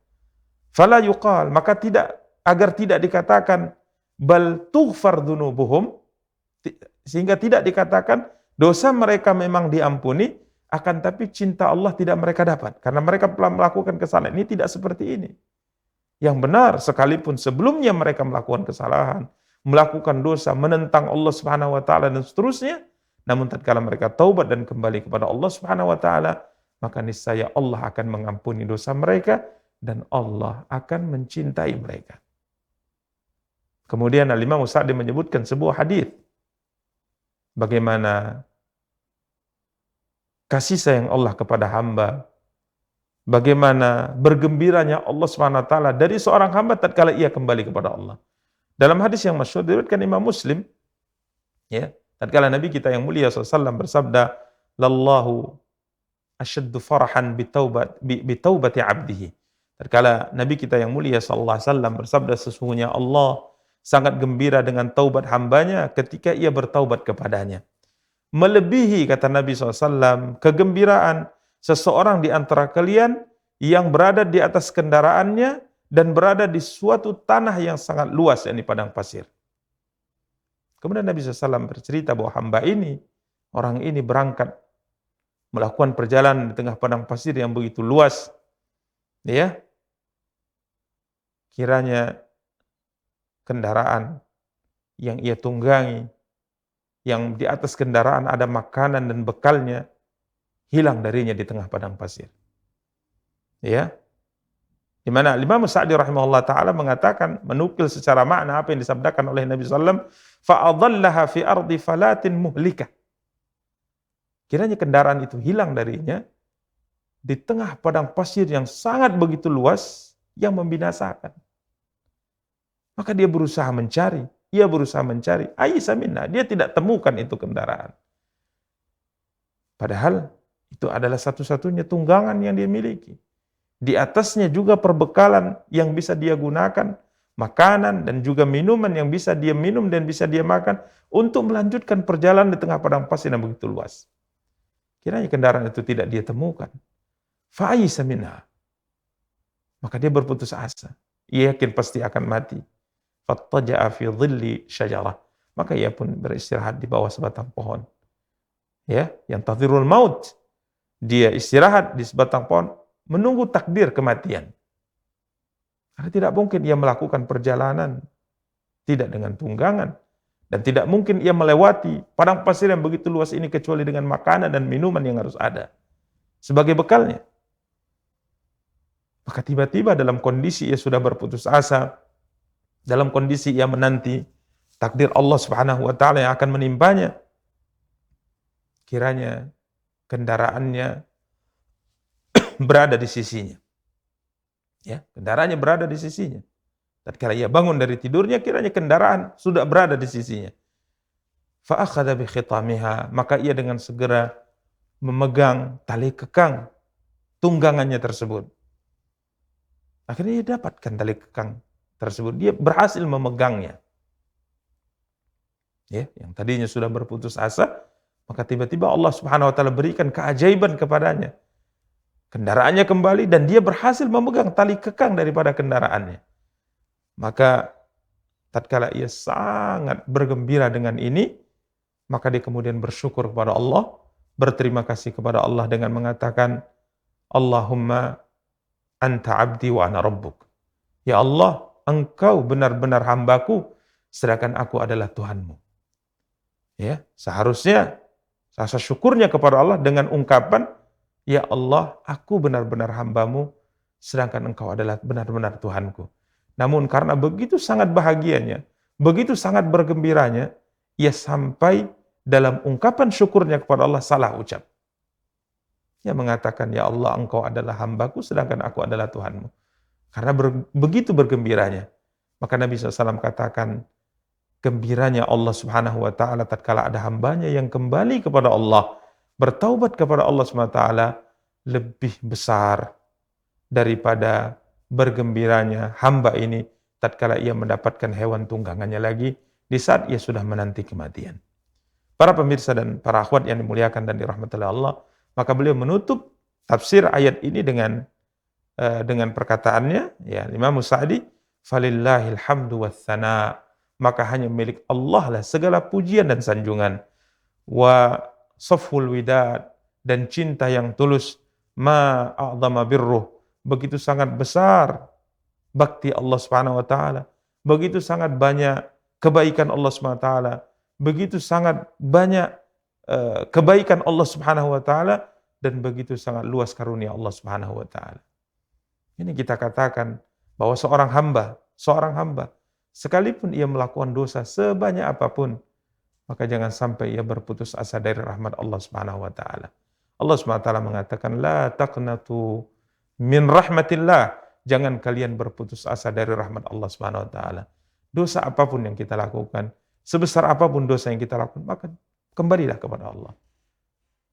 Fala yuqal, maka agar tidak dikatakan bal tughfar dzunubuhum, sehingga tidak dikatakan dosa mereka memang diampuni, akan tapi cinta Allah tidak mereka dapat karena mereka telah melakukan kesalahan. Ini tidak seperti ini. Yang benar, sekalipun sebelumnya mereka melakukan kesalahan, melakukan dosa, menentang Allah Subhanahu wa taala dan seterusnya, namun tatkala mereka taubat dan kembali kepada Allah Subhanahu wa taala, maka niscaya Allah akan mengampuni dosa mereka dan Allah akan mencintai mereka. Kemudian Al-Imam Sa'di menyebutkan sebuah hadis bagaimana kasih sayang Allah kepada hamba, bagaimana bergembiranya Allah Subhanahu wa taala dari seorang hamba tatkala ia kembali kepada Allah. Dalam hadis yang masyhur diriwayatkan Imam Muslim, ya, tatkala Nabi kita yang mulia SAW bersabda, "Lallahu asyaddu farahan bitaubati 'abdihi." Tatkala Nabi kita yang mulia sallallahu alaihi wasallam bersabda, sesungguhnya Allah sangat gembira dengan taubat hambanya ketika ia bertaubat kepadanya. Melebihi, kata Nabi SAW, kegembiraan seseorang di antara kalian yang berada di atas kendaraannya dan berada di suatu tanah yang sangat luas, yakni padang pasir. Kemudian Nabi SAW bercerita bahwa hamba ini, orang ini berangkat melakukan perjalanan di tengah padang pasir yang begitu luas. Ya, kiranya kendaraan yang ia tunggangi, yang di atas kendaraan ada makanan dan bekalnya, hilang darinya di tengah padang pasir. Ya, di mana Imam Sa'di rahimahullah taala mengatakan, menukil secara makna apa yang disabdakan oleh Nabi sallallahu alaihi wasallam, fa'adhallaha fi ardi falatin muhlikah. Kiranya kendaraan itu hilang darinya di tengah padang pasir yang sangat begitu luas yang membinasakan. Maka dia berusaha mencari, Aisa minna, dia tidak temukan itu kendaraan. Padahal itu adalah satu-satunya tunggangan yang dia miliki. Di atasnya juga perbekalan yang bisa dia gunakan, makanan dan juga minuman yang bisa dia minum dan bisa dia makan untuk melanjutkan perjalanan di tengah padang pasir yang begitu luas. Kiranya kendaraan itu tidak dia temukan. Fa'isa minha. Maka dia berputus asa. Ia yakin pasti akan mati. Fattaja'a fi dhilli syajarah. Maka ia pun beristirahat di bawah sebatang pohon. Ya, yang tadhirul maut. Dia istirahat di sebatang pohon menunggu takdir kematian. Karena tidak mungkin ia melakukan perjalanan tidak dengan tunggangan dan tidak mungkin ia melewati padang pasir yang begitu luas ini kecuali dengan makanan dan minuman yang harus ada sebagai bekalnya. Maka tiba-tiba dalam kondisi ia sudah berputus asa, dalam kondisi ia menanti takdir Allah Subhanahu wa taala yang akan menimpanya, kiranya kendaraannya berada di sisinya. Ya, kendaraannya berada di sisinya. Tatkala ia bangun dari tidurnya, kiranya kendaraan sudah berada di sisinya. Fa akhadha bi khitamiha, maka ia dengan segera memegang tali kekang tunggangannya tersebut. Akhirnya dia dapatkan tali kekang tersebut. Dia berhasil memegangnya. Ya, yang tadinya sudah berputus asa, maka tiba-tiba Allah Subhanahu wa taala berikan keajaiban kepadanya. Kendaraannya kembali dan dia berhasil memegang tali kekang daripada kendaraannya. Maka tatkala ia sangat bergembira dengan ini, maka dia kemudian bersyukur kepada Allah, berterima kasih kepada Allah dengan mengatakan, Allahumma anta abdi wa ana rabbuk. Ya Allah, engkau benar-benar hambaku, sedangkan aku adalah Tuhanmu. Ya, seharusnya rasa syukurnya kepada Allah dengan ungkapan, ya Allah, aku benar-benar hambamu, sedangkan engkau adalah benar-benar Tuhanku. Namun karena begitu sangat bahagianya, begitu sangat bergembiranya, ia sampai dalam ungkapan syukurnya kepada Allah salah ucap. Ia mengatakan, ya Allah, engkau adalah hambaku, sedangkan aku adalah Tuhanmu. Karena begitu bergembiranya. Maka Nabi SAW katakan, gembiranya Allah Subhanahu wa ta'ala tatkala ada hambanya yang kembali kepada Allah, bertaubat kepada Allah SWT, lebih besar daripada bergembiranya hamba ini tatkala ia mendapatkan hewan tunggangannya lagi di saat ia sudah menanti kematian. Para pemirsa dan para akhwat yang dimuliakan dan dirahmati Allah, maka beliau menutup tafsir ayat ini dengan perkataannya, ya, Imam Sa'di, falillahil hamdu wathana, maka hanya milik Allah lah segala pujian dan sanjungan, wa safhul widad, dan cinta yang tulus, ma a'zama birruh, begitu sangat besar bakti Allah Subhanahu wa taala, begitu sangat banyak kebaikan Allah Subhanahu wa taala, begitu sangat banyak kebaikan Allah Subhanahu wa taala, dan begitu sangat luas karunia Allah Subhanahu wa taala. Ini kita katakan bahwa seorang hamba sekalipun ia melakukan dosa sebanyak apapun, maka jangan sampai ia berputus asa dari rahmat Allah Subhanahu wa taala. Allah Subhanahu wa taala mengatakan, la taqnatu min rahmatillah, jangan kalian berputus asa dari rahmat Allah Subhanahu wa taala. Dosa apapun yang kita lakukan, sebesar apapun dosa yang kita lakukan, maka kembalilah kepada Allah.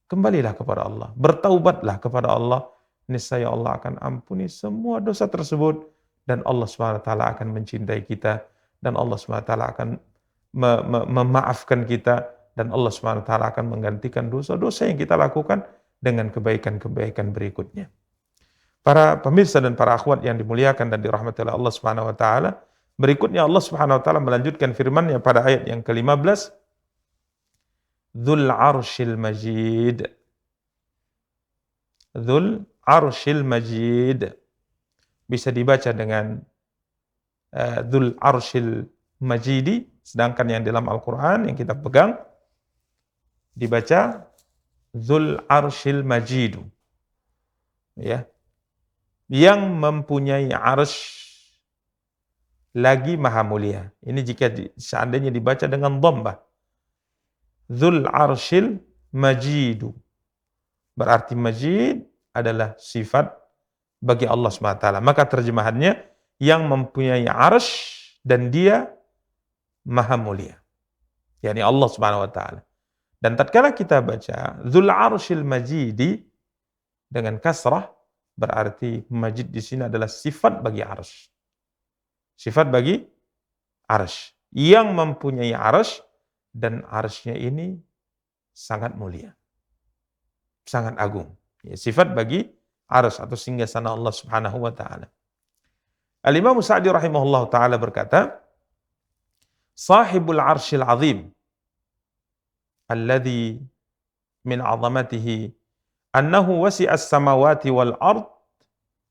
Kembalilah kepada Allah, bertaubatlah kepada Allah, niscaya Allah akan ampuni semua dosa tersebut, dan Allah Subhanahu wa taala akan mencintai kita, dan Allah Subhanahu wa taala akan memaafkan kita, dan Allah Subhanahu wa taala akan menggantikan dosa-dosa yang kita lakukan dengan kebaikan-kebaikan berikutnya. Para pemirsa dan para akhwat yang dimuliakan dan dirahmati oleh Allah Subhanahu wa taala, Berikutnya Allah Subhanahu wa taala melanjutkan firman-Nya pada ayat yang ke-15, Dzul Arsyil Majid. Dzul Arsyil Majid. Bisa dibaca dengan Dzul Arsyil Majidi, sedangkan yang dalam Al-Qur'an yang kita pegang dibaca Dzul Arsyil Majidu. Ya. Yang mempunyai arsy lagi maha mulia. Ini jika seandainya dibaca dengan dhammah. Dzul Arsyil Majidu. Berarti Majid adalah sifat bagi Allah SWT. Maka terjemahannya yang mempunyai arsy dan dia maha mulia. yakni Allah Subhanahu wa taala. Dan tatkala kita baca Dzul Arsyil Majidi dengan kasrah, berarti majid di sini adalah sifat bagi arsy. Sifat bagi arsy. Yang mempunyai arsy dan arsy-nya ini sangat mulia. Sangat agung. Ya, sifat bagi arsy atau singgasana Allah Subhanahu wa taala. Al-Imam Sa'di rahimahullah taala berkata, Sahibul Arsyil Azim alladhi min 'azamatihi annahu wasi'as samawati wal ard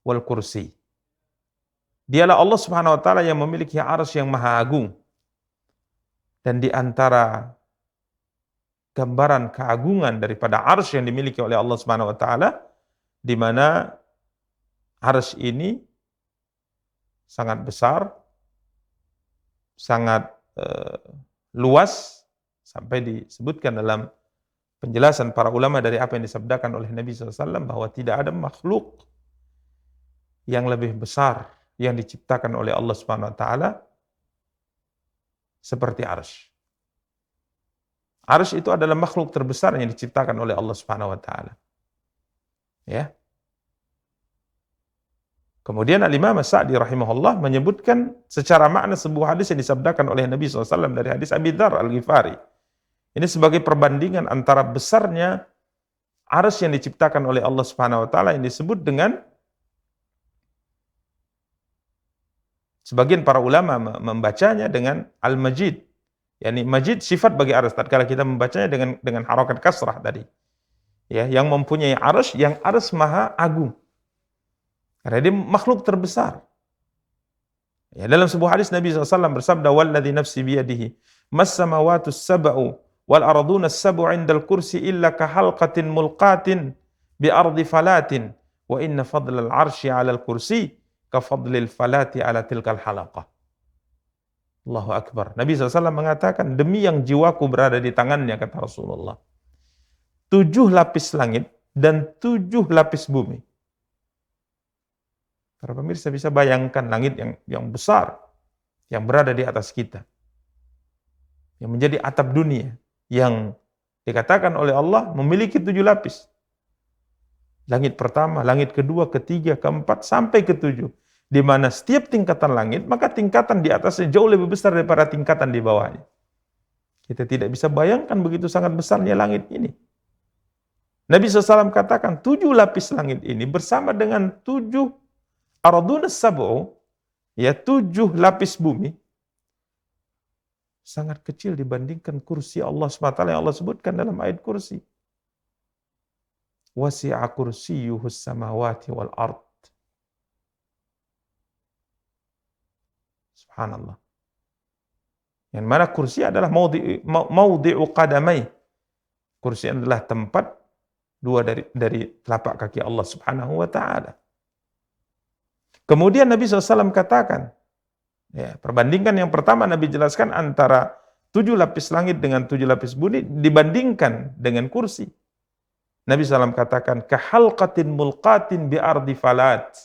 wal kursi. Dialah Allah Subhanahu wa taala yang memiliki arsy yang maha agung. Dan di antara gambaran keagungan daripada arsy yang dimiliki oleh Allah Subhanahu wa taala, di mana arsy ini sangat besar, sangat luas, sampai disebutkan dalam penjelasan para ulama dari apa yang disabdakan oleh Nabi SAW bahwa tidak ada makhluk yang lebih besar yang diciptakan oleh Allah Subhanahu wa taala seperti arsy. Arsy itu adalah makhluk terbesar yang diciptakan oleh Allah Subhanahu wa taala. Ya. Kemudian Al-Imam Sa'di rahimahullah menyebutkan secara makna sebuah hadis yang disabdakan oleh Nabi SAW dari hadis Abi Dzar Al-Ghifari. Ini sebagai perbandingan antara besarnya arsy yang diciptakan oleh Allah Subhanahu wa taala yang disebut dengan, sebagian para ulama membacanya dengan Al-Majid. yakni Majid sifat bagi arsy. Tatkala kita membacanya dengan harakat kasrah tadi. Ya, yang mempunyai arsy, yang arsy maha agung. Karena dia makhluk terbesar. Ya, dalam sebuah hadis Nabi SAW bersabda, "Walladzi nafsi biyadihi, mas samawati sab'u wal arduna sab'u 'indal kursi illa ka halqatin mulqatin bi ardi falatin wa inna fadlal 'arsy 'alal kursi ka fadlil falati 'ala tilkal halaqah." Allahu Akbar. Nabi SAW mengatakan, demi yang jiwaku berada di tangannya, kata Rasulullah, 7 lapis langit dan 7 lapis bumi. Para pemirsa bisa bayangkan langit yang besar, yang berada di atas kita, yang menjadi atap dunia, yang dikatakan oleh Allah memiliki 7 lapis. Langit pertama, langit kedua, ketiga, keempat, sampai ke-7. Di mana setiap tingkatan langit, maka tingkatan di atasnya jauh lebih besar daripada tingkatan di bawahnya. Kita tidak bisa bayangkan begitu sangat besarnya langit ini. Nabi SAW katakan 7 lapis langit ini bersama dengan 7 arduna sab'u, ya 7 lapis bumi, sangat kecil dibandingkan kursi Allah SWT yang Allah sebutkan dalam ayat kursi. Wasi'a kursiyyuhus samawati wal ard. Subhanallah. Yang mana kursi adalah maudhi'u qadamai. Kursi adalah tempat dua dari telapak kaki Allah Subhanahu wa taala. Kemudian Nabi SAW katakan, ya, perbandingan yang pertama Nabi jelaskan antara 7 lapis langit dengan 7 lapis bumi dibandingkan dengan kursi. Nabi SAW katakan, kahalqatin mulqatin bi ardi falat.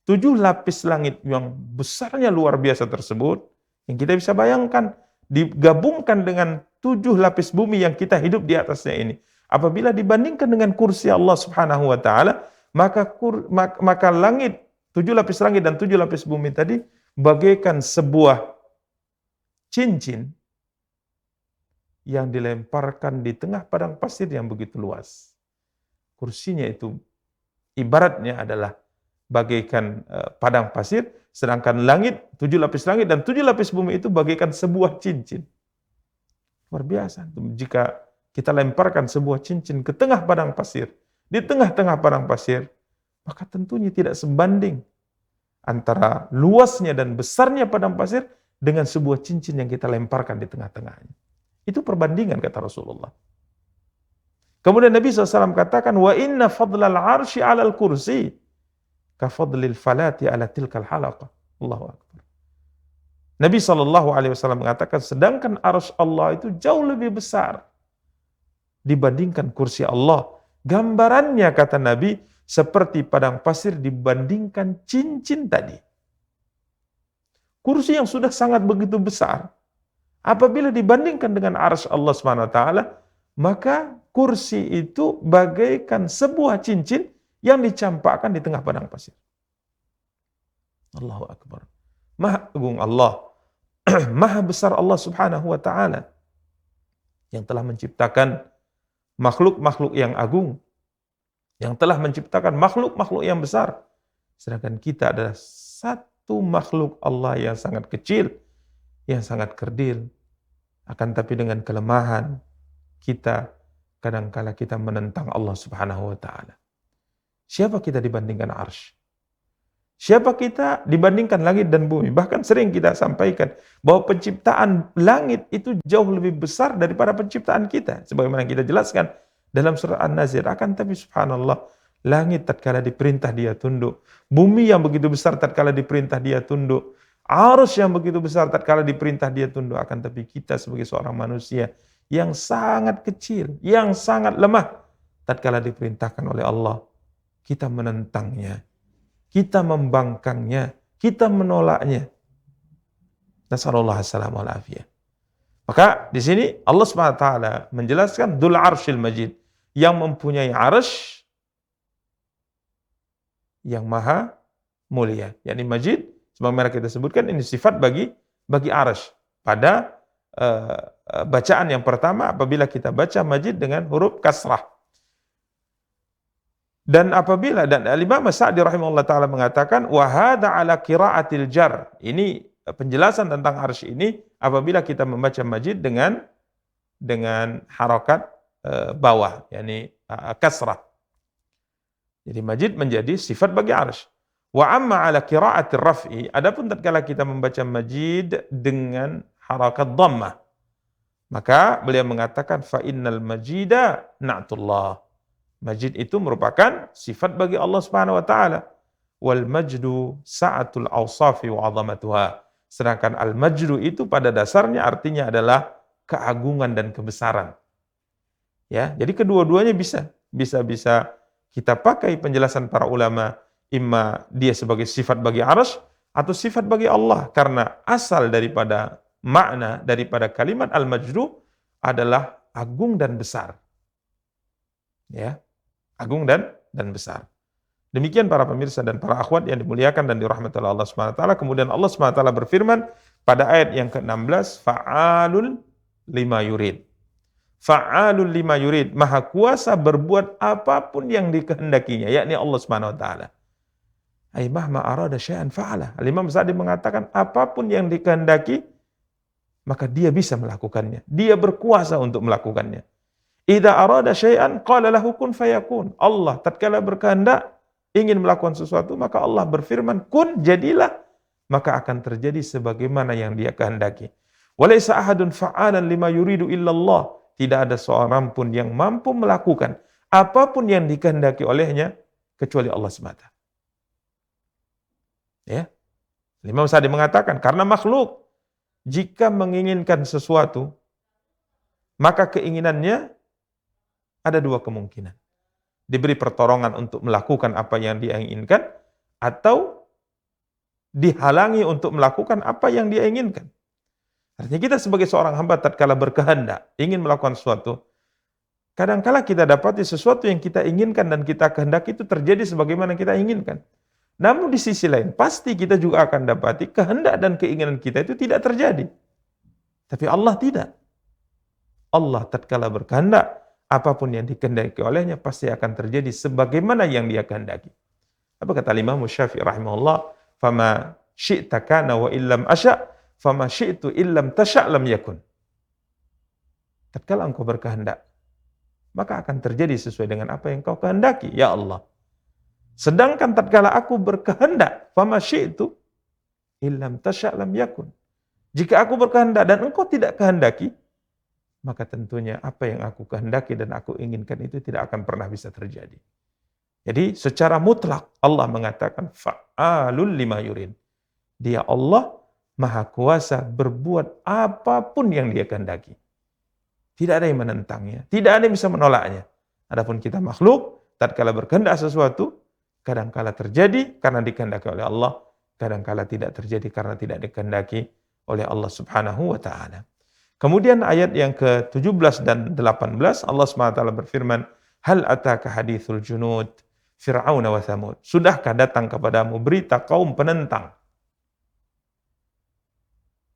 7 lapis langit yang besarnya luar biasa tersebut, yang kita bisa bayangkan, digabungkan dengan 7 lapis bumi yang kita hidup di atasnya ini. Apabila dibandingkan dengan kursi Allah Subhanahu wa taala, maka langit, 7 lapis langit dan 7 lapis bumi tadi bagaikan sebuah cincin yang dilemparkan di tengah padang pasir yang begitu luas. Kursinya itu ibaratnya adalah bagaikan padang pasir, sedangkan langit, 7 lapis langit dan 7 lapis bumi itu bagaikan sebuah cincin. Luar biasa. Jika kita lemparkan sebuah cincin ke tengah padang pasir, di tengah-tengah padang pasir, maka tentunya tidak sebanding antara luasnya dan besarnya padang pasir dengan sebuah cincin yang kita lemparkan di tengah-tengahnya. Itu perbandingan, kata Rasulullah. Kemudian Nabi SAW katakan, wa inna fadlal arsy alal kursi ka fadlil falati ala tilkal halaqah. Allahu Akbar. Nabi SAW mengatakan, sedangkan arsy Allah itu jauh lebih besar dibandingkan kursi Allah. Gambarannya, kata Nabi, seperti padang pasir dibandingkan cincin tadi. Kursi yang sudah sangat begitu besar, apabila dibandingkan dengan arsy Allah SWT, maka kursi itu bagaikan sebuah cincin yang dicampakkan di tengah padang pasir. Allahu Akbar. Maha agung Allah, maha besar Allah Subhanahu wa taala yang telah menciptakan makhluk-makhluk yang agung, yang telah menciptakan makhluk-makhluk yang besar. Sedangkan kita adalah satu makhluk Allah yang sangat kecil, yang sangat kerdil. Akan tapi dengan kelemahan kita, kadangkala kita menentang Allah Subhanahu wa taala. Siapa kita dibandingkan arsy? Siapa kita dibandingkan langit dan bumi? Bahkan sering kita sampaikan bahwa penciptaan langit itu jauh lebih besar daripada penciptaan kita. Sebagaimana kita jelaskan dalam surah An-Nazir. Akan tapi subhanallah, langit tatkala diperintah dia tunduk. Bumi yang begitu besar tatkala diperintah dia tunduk. Arsy yang begitu besar tatkala diperintah dia tunduk. Akan tapi kita sebagai seorang manusia yang sangat kecil, yang sangat lemah, tatkala diperintahkan oleh Allah, kita menentangnya, kita membangkangnya, kita menolaknya. Nasallallahu alaihi wa afiyah. Maka di sini Allah SWT menjelaskan Dzul Arsyil Majid, yang mempunyai arsy yang maha mulia. Yani Majid, sebagaimana kita sebutkan, ini sifat bagi arsy. Pada bacaan yang pertama, apabila kita baca Majid dengan huruf kasrah. Dan apabila, dan Al-Imam Sa'di rahimahullah ta'ala mengatakan, wa hadza ala qiraatil jar. Ini penjelasan tentang arsy ini apabila kita membaca Majid dengan harakat bawah, yakni kasrah. Jadi Majid menjadi sifat bagi arsy. Wa amma ala qiraatir raf'i, adapun tatkala kita membaca Majid dengan harakat dhammah, maka beliau mengatakan fa innal majida na'tullah. Majid itu merupakan sifat bagi Allah Subhanahu wa taala. Wal majdu sa'atul awsafi wa 'azamatuha. Sedangkan al majdu itu pada dasarnya artinya adalah keagungan dan kebesaran. Ya, jadi kedua-duanya bisa kita pakai penjelasan para ulama, imma dia sebagai sifat bagi arsy atau sifat bagi Allah, karena asal daripada makna daripada kalimat al majdu adalah agung dan besar. Ya. Agung dan besar. Demikian para pemirsa dan para akhwat yang dimuliakan dan dirahmati oleh Allah Subhanahu wa taala. Kemudian Allah Subhanahu wa taala berfirman pada ayat yang ke-16, fa'alul lima yurid. Fa'alul lima yurid, maha kuasa berbuat apapun yang dikehendakinya, yakni Allah Subhanahu wa taala. Ai mahma arada syai'an fa'ala. Al-Imam Sa'di mengatakan apapun yang dikehendaki maka dia bisa melakukannya. Dia berkuasa untuk melakukannya. Idza arada syai'an qala lahu kun fayakun. Allah tatkala berkehendak ingin melakukan sesuatu, maka Allah berfirman, kun, jadilah, maka akan terjadi sebagaimana yang dia kehendaki. Walaysa ahadun fa'alan lima yuridu illallah. Tidak ada seorang pun yang mampu melakukan apapun yang dikehendaki olehnya kecuali Allah semata. Ya. Imam Sa'di mengatakan karena makhluk jika menginginkan sesuatu, maka keinginannya ada dua kemungkinan. Diberi pertolongan untuk melakukan apa yang dia inginkan, atau dihalangi untuk melakukan apa yang dia inginkan. Artinya kita sebagai seorang hamba tatkala berkehendak, ingin melakukan sesuatu, kadangkala kita dapati sesuatu yang kita inginkan dan kita kehendaki itu terjadi sebagaimana kita inginkan. Namun di sisi lain, pasti kita juga akan dapati kehendak dan keinginan kita itu tidak terjadi. Tapi Allah tidak. Allah tatkala berkehendak, apapun yang dikehendaki olehnya pasti akan terjadi sebagaimana yang dia kehendaki. Apa kata Imam Syafi'i rahimahullah? Fama syi'ta kana wa illam asya', fama syi'tu illam tasya' lam yakun. Tatkala engkau berkehendak, maka akan terjadi sesuai dengan apa yang kau kehendaki, ya Allah. Sedangkan tatkala aku berkehendak, fama syi'tu illam tasya' lam yakun. Jika aku berkehendak dan engkau tidak kehendaki, maka tentunya apa yang aku kehendaki dan aku inginkan itu tidak akan pernah bisa terjadi. Jadi secara mutlak Allah mengatakan fa'alul lima yurid. Dia Allah Maha Kuasa berbuat apapun yang Dia kehendaki. Tidak ada yang menentangnya, tidak ada yang bisa menolaknya. Adapun kita makhluk, tatkala berkehendak sesuatu, kadangkala terjadi karena dikehendaki oleh Allah, kadangkala tidak terjadi karena tidak dikehendaki oleh Allah Subhanahu wa taala. Kemudian ayat yang ke-17 dan 18 Allah SWT berfirman, "Hal ataka hadithul junud Fir'aun wa Thamud." Sudahkah datang kepadamu berita kaum penentang?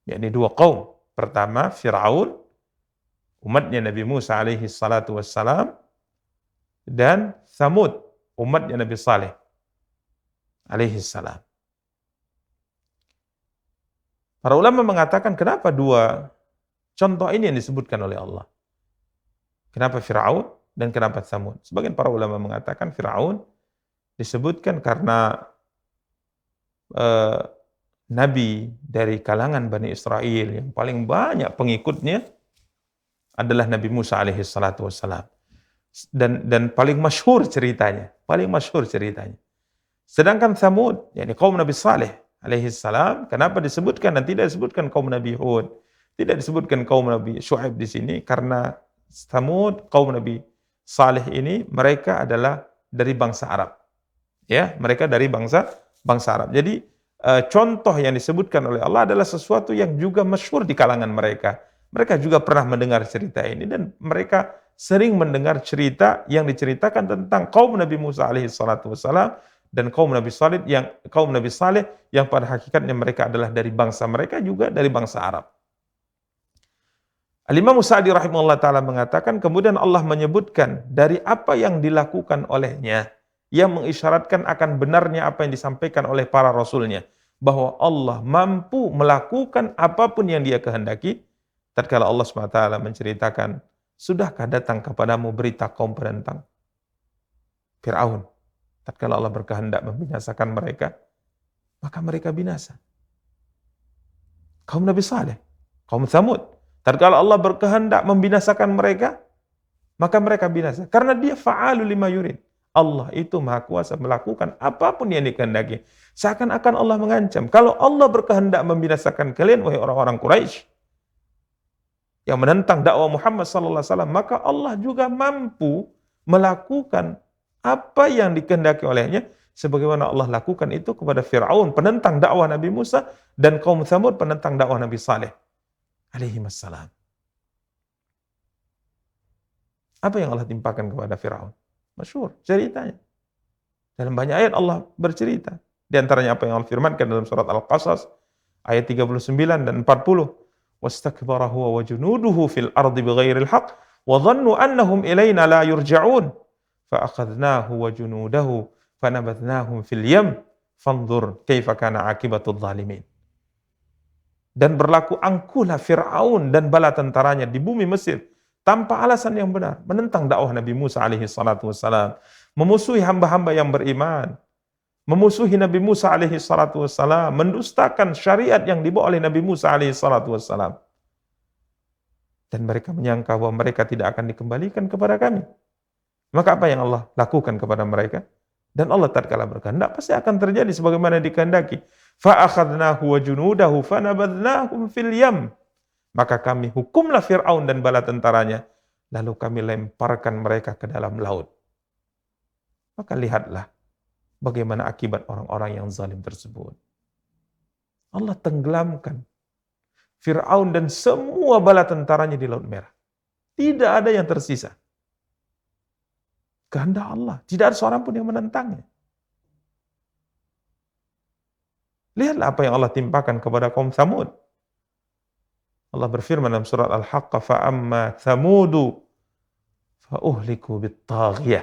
Yakni dua kaum. Pertama Fir'aun, umatnya Nabi Musa alaihi salatu wassalam, dan Thamud, umatnya Nabi Saleh alaihi salam. Para ulama mengatakan kenapa dua contoh ini yang disebutkan oleh Allah. Kenapa Fir'aun dan kenapa Thamud? Sebagian para ulama mengatakan Fir'aun disebutkan karena nabi dari kalangan Bani Israel yang paling banyak pengikutnya adalah Nabi Musa alaihi salatu wassalam. Dan paling masyhur ceritanya. Sedangkan Thamud, yakni kaum Nabi Saleh alaihi salam, kenapa disebutkan dan tidak disebutkan kaum Nabi Hud? Tidak disebutkan kaum Nabi Syuaib di sini karena Thamud, kaum Nabi Saleh ini mereka adalah dari bangsa Arab. Ya, mereka dari bangsa Arab. Jadi contoh yang disebutkan oleh Allah adalah sesuatu yang juga masyhur di kalangan mereka. Mereka juga pernah mendengar cerita ini dan mereka sering mendengar cerita yang diceritakan tentang kaum Nabi Musa alaihi salatu wassalam dan kaum Nabi Saleh yang pada hakikatnya mereka adalah dari bangsa mereka juga dari bangsa Arab. Al-Imam Sa'di rahimahullah ta'ala mengatakan, kemudian Allah menyebutkan dari apa yang dilakukan olehnya, yang mengisyaratkan akan benarnya apa yang disampaikan oleh para rasulnya, bahwa Allah mampu melakukan apapun yang Dia kehendaki. Tatkala Allah SWT menceritakan, sudahkah datang kepadamu berita kaum penentang? Fir'aun, tatkala Allah berkehendak membinasakan mereka, maka mereka binasa. Kaum Nabi Saleh, kaum Thamud, tatkala Allah berkehendak membinasakan mereka, maka mereka binasa. Karena Dia fa'alul lima yurid. Allah itu Maha Kuasa melakukan apapun yang dikehendaki. Seakan-akan Allah mengancam, kalau Allah berkehendak membinasakan kalian, wahai orang-orang Quraisy yang menentang dakwah Muhammad sallallahu alaihi wasallam, maka Allah juga mampu melakukan apa yang dikehendaki olehnya, sebagaimana Allah lakukan itu kepada Fir'aun, penentang dakwah Nabi Musa, dan kaum Thamud, penentang dakwah Nabi Saleh alaihi wassalam. Apa yang Allah timpakan kepada Fir'aun? Masyhur ceritanya. Dalam banyak ayat Allah bercerita. Di antaranya apa yang Allah firmankan dalam surat Al-Qasas ayat 39 dan 40. Wastakbara huwa wa junuduhu fil ardi bighairil haqq wa dhannu annahum ilaina la yurja'un fa akhadnahu wa junudahu fanabathnahum fil yam fanzur kaifa kana akibatul zalimin. Dan berlaku angkuhlah Fir'aun dan bala tentaranya di bumi Mesir tanpa alasan yang benar, menentang dakwah Nabi Musa alaihi salatu wassalam, memusuhi hamba-hamba yang beriman, memusuhi Nabi Musa alaihi salatu wassalam, mendustakan syariat yang dibawa oleh Nabi Musa alaihi salatu wassalam. Dan mereka menyangka bahwa mereka tidak akan dikembalikan kepada kami. Maka apa yang Allah lakukan kepada mereka? Dan Allah tatkala berkehendak pasti akan terjadi sebagaimana dikehendaki. Fa akhadnahu wa junudahu fanabadnahum fil yam. Maka kami hukumlah Fir'aun dan bala tentaranya, lalu kami lemparkan mereka ke dalam laut. Maka lihatlah bagaimana akibat orang-orang yang zalim tersebut. Allah tenggelamkan Fir'aun dan semua bala tentaranya di Laut Merah. Tidak ada yang tersisa. Kehendak Allah. Tidak ada seorang pun yang menentangnya. Lihatlah apa yang Allah timpakan kepada kaum Thamud. Allah berfirman dalam surat Al-Haqqa, فَأَمَّا ثَمُودُ فَأُهْلِكُوا بِالطَّاغِيَةِ.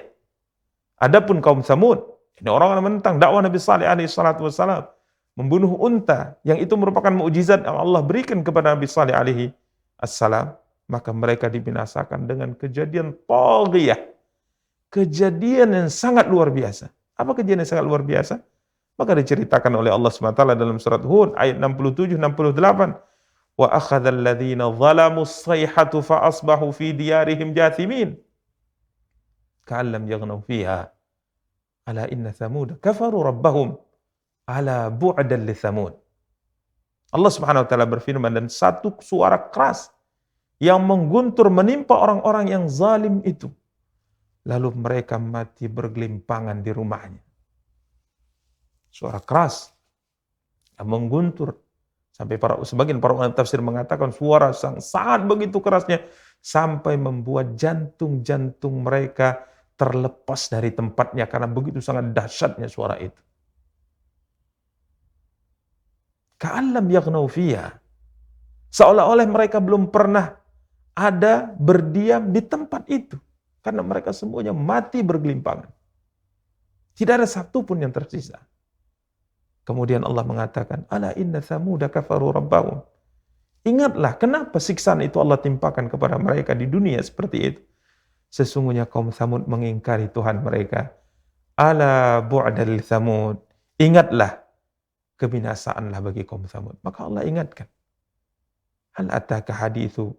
Adapun kaum Thamud, Ini orang yang menentang dakwah Nabi Saleh alaihi salatu wassalam, membunuh unta yang itu merupakan mukjizat yang Allah berikan kepada Nabi Saleh alaihi assalam, maka mereka dibinasakan dengan kejadian taghiyah, kejadian yang sangat luar biasa. Apa kejadian yang sangat luar biasa? Maka diceritakan oleh Allah SWT dalam surat Hud ayat 67 68. Wa akhadhal ladzina zalamu as-sayhatu fa asbahu fi diyarihim jathimin. Ka'an lam yaghnaw fiha. Ala inna thamud kafaru rabbahum. Ala bu'dan li Thamud. Allah Subhanahu wa taala berfirman, dan satu suara keras yang mengguntur menimpa orang-orang yang zalim itu. Lalu mereka mati bergelimpangan di rumahnya. Suara keras yang mengguntur. Sampai sebagian para ulama tafsir mengatakan suara sangat begitu kerasnya sampai membuat jantung-jantung mereka terlepas dari tempatnya karena begitu sangat dahsyatnya suara itu. Ka'allam yaghnaw fiha. Seolah-olah mereka belum pernah ada berdiam di tempat itu. Karena mereka semuanya mati bergelimpangan. Tidak ada satu pun yang tersisa. Kemudian Allah mengatakan, Ala inna thamuda kafaru rabbahum. Ingatlah kenapa siksaan itu Allah timpakan kepada mereka di dunia seperti itu. Sesungguhnya kaum Thamud mengingkari Tuhan mereka. Ala bu'dal Thamud. Ingatlah, kebinasaanlah bagi kaum Thamud. Maka Allah ingatkan. Hal ataka hadithu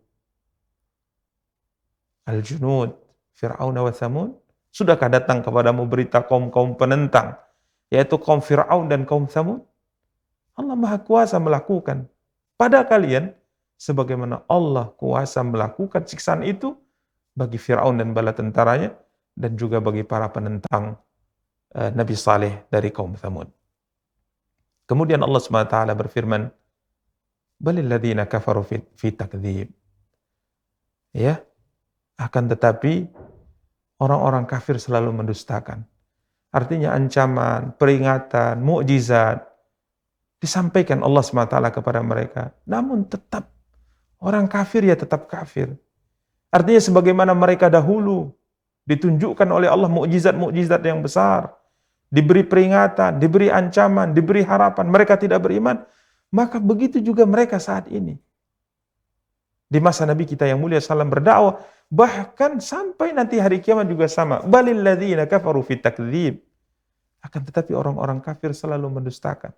al-junud Fir'aun wa Thamud? Sudahkah datang kepadamu berita kaum-kaum penentang, yaitu kaum Fir'aun dan kaum Thamud? Allah Maha Kuasa melakukan pada kalian sebagaimana Allah kuasa melakukan siksaan itu bagi Fir'aun dan bala tentaranya, dan juga bagi para penentang Nabi Saleh dari kaum Thamud. Kemudian Allah SWT berfirman, balil ladzina kafaru fi takdzib. Ya, akan tetapi orang-orang kafir selalu mendustakan. Artinya ancaman, peringatan, mukjizat disampaikan Allah SWT kepada mereka. Namun tetap orang kafir ya tetap kafir. Artinya sebagaimana mereka dahulu ditunjukkan oleh Allah mukjizat-mukjizat yang besar, diberi peringatan, diberi ancaman, diberi harapan, mereka tidak beriman, maka begitu juga mereka saat ini. Di masa Nabi kita yang mulia sallam berdakwah, bahkan sampai nanti hari kiamat juga sama. Balil ladzina kafaru fit takdzib. Akan tetapi orang-orang kafir selalu mendustakan.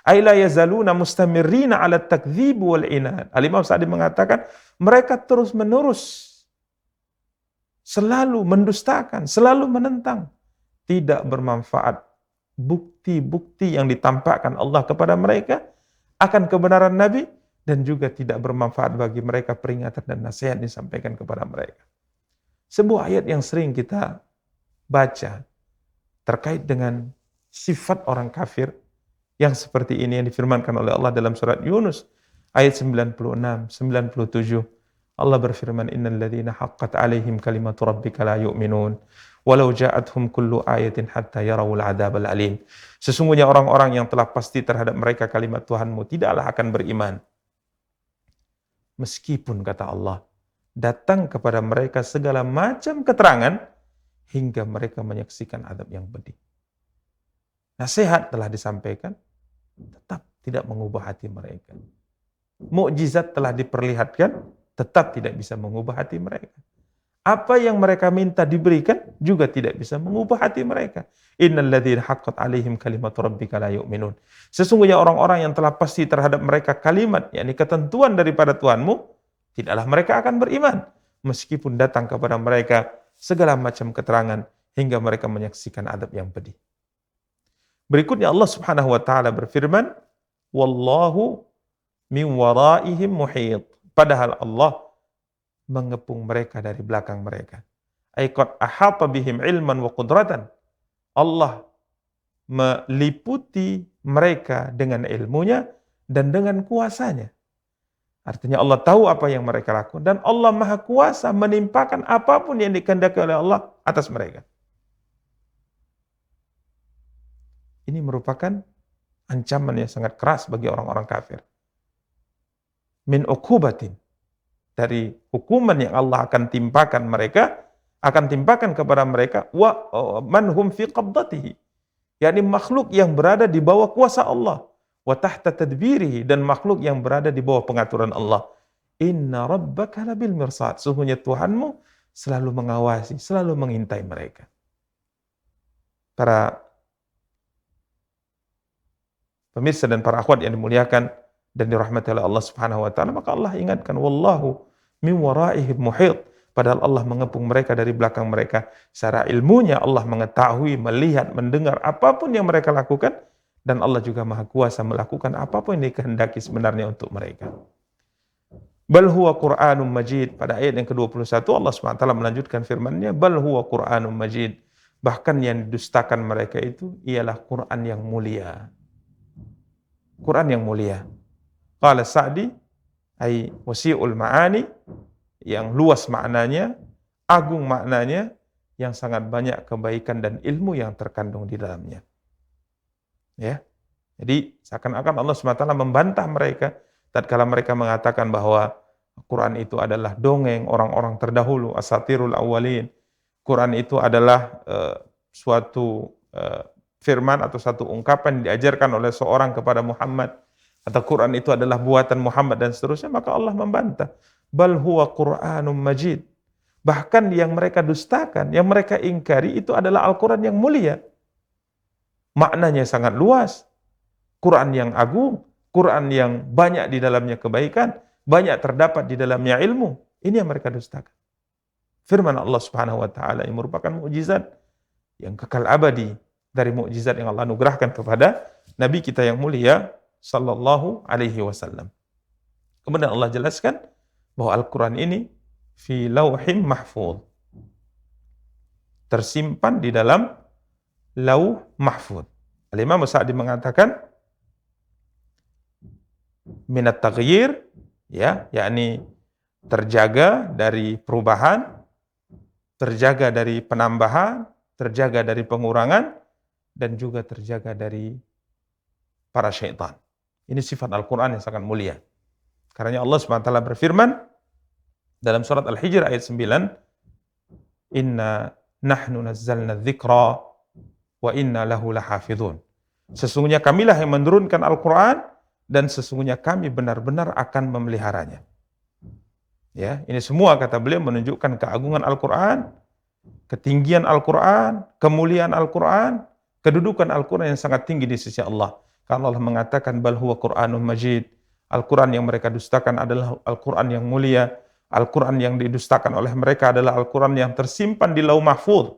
Ai la yazaluna mustamirrina 'ala takdzib wal inad. Al-Imam Sa'di mengatakan, mereka terus-menerus selalu mendustakan, selalu menentang. Tidak bermanfaat bukti-bukti yang ditampakkan Allah kepada mereka akan kebenaran Nabi, dan juga tidak bermanfaat bagi mereka peringatan dan nasihat disampaikan kepada mereka. Sebuah ayat yang sering kita baca terkait dengan sifat orang kafir yang seperti ini yang difirmankan oleh Allah dalam surat Yunus ayat 96, 97. Allah berfirman, innal ladzina haqqat 'alaihim kalimatu rabbika la yu'minun walau ja'atuhum kullu ayatin hatta yarawul 'adzabal alim. Sesungguhnya orang-orang yang telah pasti terhadap mereka kalimat Tuhanmu tidaklah akan beriman, meskipun, kata Allah, datang kepada mereka segala macam keterangan hingga mereka menyaksikan azab yang pedih. Nasihat telah disampaikan, tetap tidak mengubah hati mereka. Mukjizat telah diperlihatkan, tetap tidak bisa mengubah hati mereka. Apa yang mereka minta diberikan juga tidak bisa mengubah hati mereka. Innal ladzina haqqat 'alaihim kalimatu rabbika la yu'minun. Sesungguhnya orang-orang yang telah pasti terhadap mereka kalimat, yakni ketentuan daripada Tuhanmu, tidaklah mereka akan beriman meskipun datang kepada mereka segala macam keterangan hingga mereka menyaksikan azab yang pedih. Berikutnya Allah Subhanahu wa taala berfirman, wallahu min waraihim muhit. Padahal Allah mengepung mereka dari belakang mereka. Aiqad ahata bihim ilman wa qudratan. Allah meliputi mereka dengan ilmunya dan dengan kuasanya. Artinya Allah tahu apa yang mereka lakukan dan Allah Maha Kuasa menimpakan apapun yang dikehendaki oleh Allah atas mereka. Ini merupakan ancaman yang sangat keras bagi orang-orang kafir. Min uqubatin, dari hukuman yang Allah akan timpakan mereka akan timpakan kepada mereka man hum fi qabdatihi, yakni makhluk yang berada di bawah kuasa Allah, wa tahta tadbirihi, dan makhluk yang berada di bawah pengaturan Allah. Inna rabbaka labil mirsad, sesungguhnya Tuhanmu selalu mengawasi, selalu mengintai mereka. Para pemirsa dan para akhwat yang dimuliakan dan dirahmati oleh Allah Subhanahu wa taala, maka Allah ingatkan, wallahu min waraihim muhit, padahal Allah mengepung mereka dari belakang mereka. Secara ilmunya Allah mengetahui, melihat, mendengar apapun yang mereka lakukan, dan Allah juga Maha Kuasa melakukan apapun yang dikehendaki sebenarnya untuk mereka. Bal huwa Qur'anun Majid, pada ayat yang ke-21 Allah SWT melanjutkan firman-Nya, bal huwa Qur'anun Majid, bahkan yang didustakan mereka itu ialah Quran yang mulia. Quran yang mulia. Qala Sa'di, ay wasi'ul ma'ani, yang luas maknanya, agung maknanya, yang sangat banyak kebaikan dan ilmu yang terkandung di dalamnya. Ya. Jadi seakan-akan Allah SWT membantah mereka tatkala mereka mengatakan bahwa Quran itu adalah dongeng orang-orang terdahulu, asatirul awwalin. Quran itu adalah suatu firman atau satu ungkapan yang diajarkan oleh seorang kepada Muhammad, atau Quran itu adalah buatan Muhammad dan seterusnya. Maka Allah membantah, bal huwa Qur'anun Majid, bahkan yang mereka dustakan, yang mereka ingkari itu adalah Al-Quran yang mulia. Maknanya sangat luas, Quran yang agung, Quran yang banyak di dalamnya kebaikan, banyak terdapat di dalamnya ilmu. Ini yang mereka dustakan. Firman Allah Subhanahu wa taala yang merupakan mukjizat yang kekal abadi dari mukjizat yang Allah anugerahkan kepada Nabi kita yang mulia sallallahu alaihi wasallam. Kemudian Allah jelaskan bahwa Al-Quran ini fi lauhim mahfuz, tersimpan di dalam lauh mahfuz. Al-Imam Sa'di mengatakan minat taghyir, ya, yakni terjaga dari perubahan, terjaga dari penambahan, terjaga dari pengurangan, dan juga terjaga dari para syaitan. Ini sifat Al-Quran yang sangat mulia. Karena Allah SWT berfirman dalam surat Al-Hijr ayat 9, Inna nahnu nazzalna dzikra wa inna lahu lahafidhun. Sesungguhnya kamilah yang menurunkan Al-Quran, dan sesungguhnya kami benar-benar akan memeliharanya. Ya, ini semua kata beliau menunjukkan keagungan Al-Quran, ketinggian Al-Quran, kemuliaan Al-Quran, kedudukan Al-Quran yang sangat tinggi di sisi Allah. Karena Allah mengatakan bal huwa Qur'anun Majid, Al-Quran yang mereka dustakan adalah Al-Quran yang mulia. Al-Quran yang didustakan oleh mereka adalah Al-Quran yang tersimpan di lauh mahfuz,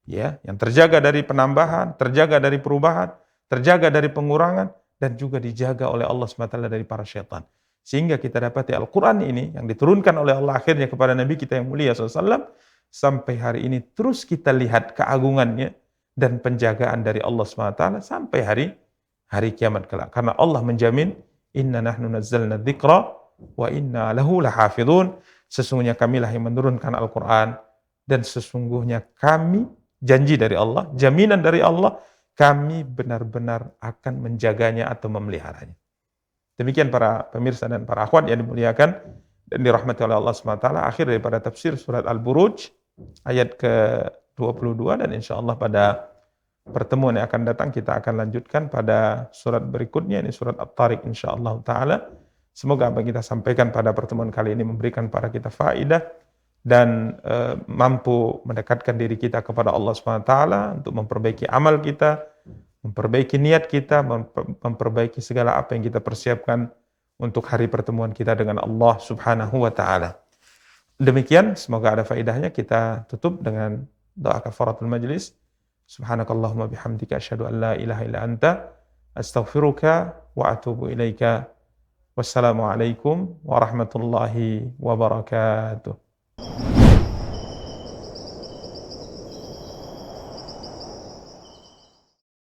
ya, yang terjaga dari penambahan, terjaga dari perubahan, terjaga dari pengurangan, dan juga dijaga oleh Allah SWT dari para syaitan. Sehingga kita dapati Al-Quran ini yang diturunkan oleh Allah akhirnya kepada Nabi kita yang mulia SAW, sampai hari ini terus kita lihat keagungannya dan penjagaan dari Allah SWT sampai hari kiamat kelak. Karena Allah menjamin, Inna nahnu nazzalna dzikra wa inna lahu lahafidhun. Sesungguhnya kamilah yang menurunkan Al-Quran, dan sesungguhnya kami, janji dari Allah, jaminan dari Allah, kami benar-benar akan menjaganya atau memeliharanya. Demikian para pemirsa dan para akhwat yang dimuliakan dan dirahmati oleh Allah SWT. Akhir daripada tafsir surat Al-Buruj ayat ke-22, dan insyaAllah pada pertemuan yang akan datang kita akan lanjutkan pada surat berikutnya, ini surat At-Tariq insyaAllah ta'ala. Semoga apa yang kita sampaikan pada pertemuan kali ini memberikan pada kita faedah dan mampu mendekatkan diri kita kepada Allah SWT untuk memperbaiki amal kita, memperbaiki niat kita, memperbaiki segala apa yang kita persiapkan untuk hari pertemuan kita dengan Allah Subhanahu wa taala. Demikian, semoga ada faedahnya. Kita tutup dengan doa kafaratul majlis. Subhanakallahumma bihamdika asyhadu an la ilaha illa anta astaghfiruka wa atubu ilaika. Wassalamualaikum warahmatullahi wabarakatuh.